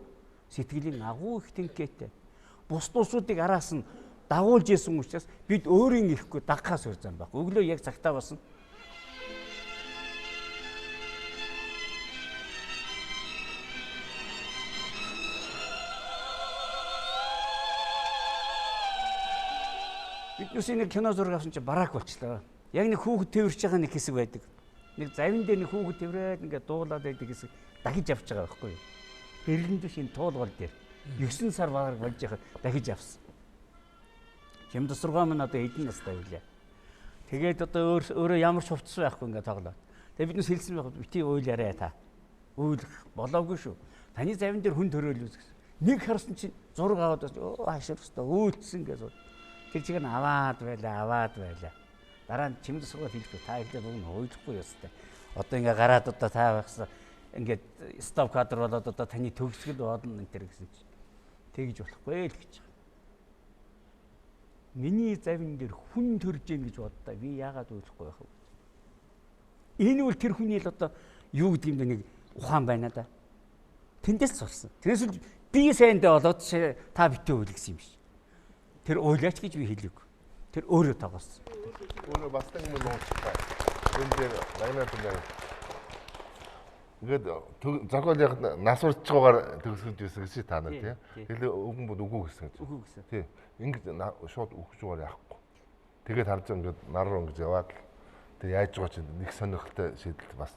сэтгэлийн агуу их тэнхээтэй. Бус дуусуудыг араас нь дагуулж исэн учраас бид өөрийн ирэхгүй дагхаас үр зам байх. Өглөө яг цагтаа басан. Биднээс нэг кино зураг авсан чи бараак болчлоо. Яг нэг хүүхэд тэрвэрч байгаа нэг хэсэг байдаг. Нэг завин дээр нэг хүүхэд тэрврээд ингээд дуулаад байдаг хэсэг дахиж авч байгаа байхгүй юу. Хэрлэндээ шинэ туулгал дээр 9 сар бараг болж яхад дахиж авсан. Чимд сургаа минь одоо эдэн настай байлаа. Тэгээд одоо өөрөө ямар ч хувцас байхгүй ингээд тоглоо. Тэгээд биднээс хэлсэн байхад бити уйлаарай та. Уйлах болоогүй шүү. Таны завин дээр хүн төрөөлөөс гэсэн. Нэг харсан чинь зураг аваад хашир өстө өөдсөн гэсэн. Тэр чиг нь аваад байлаа. Дараа нь чимд сургаа хэлэхгүй та ихтэй бүгд уйлахгүй ёстой. Одоо ингээд гараад одоо та байхсан ингээд стоп кадр болоод одоо таны төгсгөл болно энэ төр гэсэн чинь тэгж болохгүй л гэж. Миний завин дээр хүн төрж гин гэж боддоо би яагаад уйлахгүй байх вэ? Энэ үл тэр хүний л одоо юу гэдэг юм бэ нэг ухаан байна да. Тэндээс сурсан. Тэрээс би сайндээ болоод та битээ уйл гэсэн юм биш. Тэр уйлаач гэж би хэлээгүй. Тэр өөрөө тоглосон. Өөрөө бас нэг юм уучтай. Энэ дээр лайнаар дээр ингээд зохиол яг нас урч байгаагаар төгсгөлж байсан гэж та нар тийм. Тэгэхээр өгөн бод үгүй гэсэн. Үгүй гэсэн. Тийм. Ингээд шууд өгч байгаа яахгүй. Тэгээд харж ингээд нар руу ингэж яваад тэг яаж байгаа чинь нэг сонирхолтой шийдэл бас.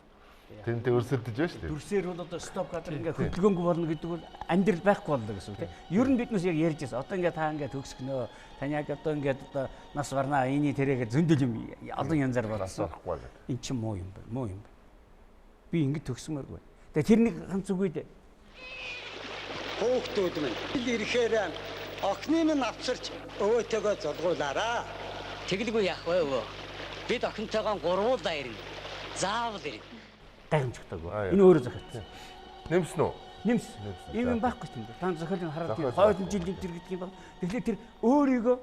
Тэрнтэй өрсөлдөж байна шүү дээ. Дүрсээр бол одоо стоп кадр ингээд хөдөлгөөнгүй болно гэдэг бол амьдрал байхгүй болно гэсэн үг тийм. Ер нь биднээс яг ярьж байсан. Одоо ингээд та ингээд төгсгөнөө. Таны яг одоо ингээд одоо нас барнаа эний тэрэгээ зөндөл юм олон янзаар болсон. Эн чинь муу юм байна. Би ингэж төгсмөөргүй. Тэгээ тэр нэг ганц үгүй дээ. Хүүхдүүд минь ирэхээр охины минь авчирч өвөөтэйгөө золгуулаараа. Тэглгүй яах вэ өвөө? Бид охинтойгоо гурвуулаа ирнэ. Заавал ирнэ. Гайхамшигтайгүй. Энэ өөрөө захиалсан. Нэмсэн үү? Нэмс. Ийм байхгүй тийм. Та захиалын хараад тийм хойдон жилийн тэр гэдэг юм байна. Тэгэхээр тэр өөрийгөө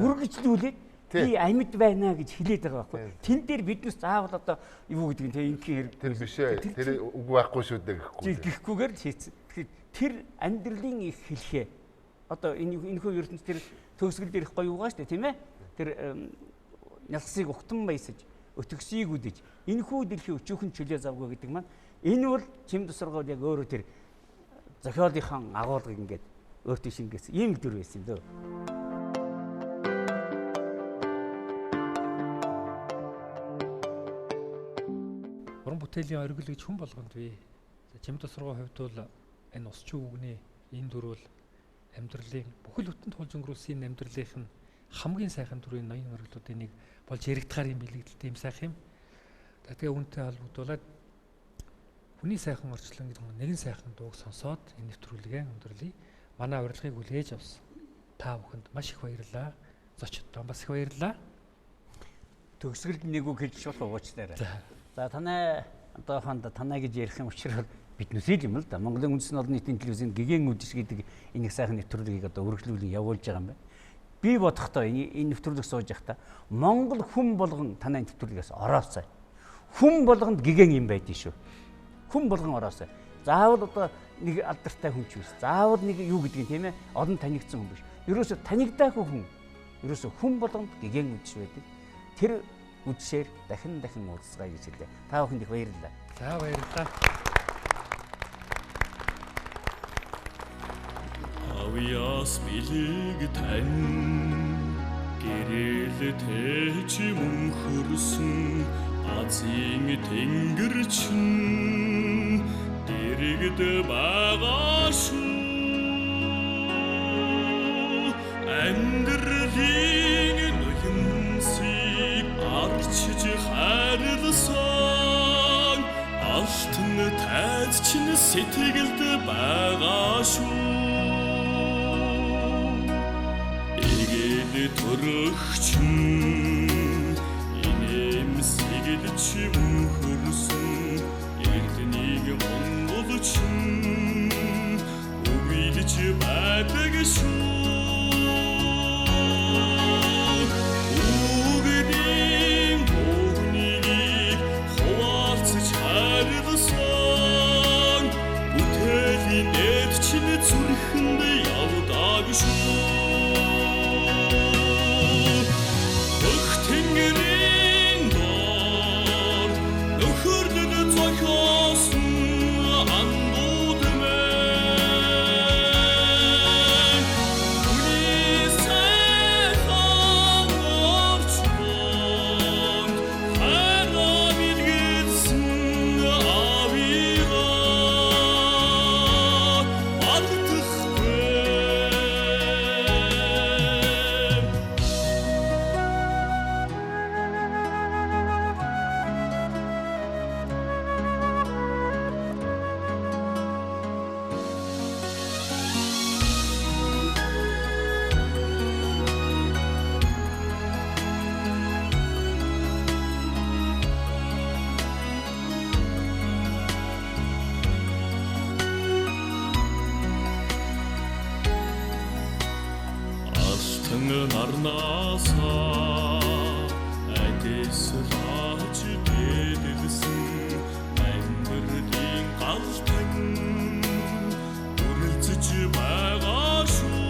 үргэлжлүүлээд би амьд байна гэж хэлээд байгаа байхгүй. Тэн дээр биднес заавал одоо юу гэдэг нь те ингийн хэрэг тэр биш ээ. Тэр үг байхгүй шүү дээ гэхгүй. Гэхгүйгээр л хийсэн. Тэгэхээр тэр амьдралын их хэлхээ одоо энэ хөө ертөнц тэр төгсгөл дээрх гоё юугаа шүү дээ тийм ээ. Тэр нялсыг ухтан баясаж өтгсийг үдэж энэ хүү дэлхийн өчүүхэн чөлөө завгүй гэдэг маань энэ бол чимд сургал яг өөрөө тэр зохиолынхан агуулгыг ингээд өөртөө шингээсэн ийм л дүр байсан дөө. Уран бүтээлийн оргил гэж хүн болгонд бий. Чимд сургуулийн хувьд бол энэ усчин үгний энэ дүр бол амьдралын бүхэл бүтэн тулж өнгөрүүлсэн энэ амьдралын хамгийн сайхан төрлийн ноён оргилуудын нэг болж яригдахаар юм билэгдэлтэй юм сайхан юм. Тэгээ үүнтэй холбогдуулаад хүний сайхан орчлон гэдэг нь нэгэн сайхан дууг сонсоод энэ нэвтрүүлгээ өндөрлөе. Манай урилгыг хүлээж авсан та бүхэнд маш их баярлалаа. Зочдод бас их баярлалаа. Төгсгөлд нэг үг хэлж болох уучлаарай. За танай одоохонд танай гэж ярих юм учраас биднээс юм л да. Монголын үндэсний олон нийтийн телевизэнд гэгэн үдшиг гэдэг энэ сайхан нэвтрүүлгийг одоо үргэлжлүүлэн явуулж байгаа юм байна. Би бодохдоо энэ нэвтрүүлэг сууж байхдаа Монгол хүн болгон танай нэвтрүүлгээс ороосай. Хүн болгонд гэгэн юм байдгийг шүү. Хүн болгон ороосай. Заавал одоо нэг алдартай хүн ч биш. Заавал нэг юу гэдгийг тийм ээ олон танигдсан хүн биш. Ерөөсө танигдаагүй хүн. Ерөөсө хүн болгонд гэгэн үдшиг байдаг. Тэр үдшээр дахин уулзгая гэж хэлээ. Та бүхэнд их баярлалаа. За баярлалаа. Авьяас билэг тань гэрэл тэч мөнхөрсөн Азийн тэнгэр чин дэрэгд байгаа шүү амьдралын ноёнсыг арчиж хайрласан алтан тайз чин сэтгэлд байгаа шүү төрөгчин инээмсэгэд чи мөнхөрсөн эрднийг монголчин үгийлж байдаг шүү үгдийн бүгнийг хуваалцаж хайрласан бүтээлийн эд чин зүрхэнд явдаг шүү Сан нарнаасаа айдэслаач дээдэлсэн амьдралын гал тань үрэлцэж байгаа шүү.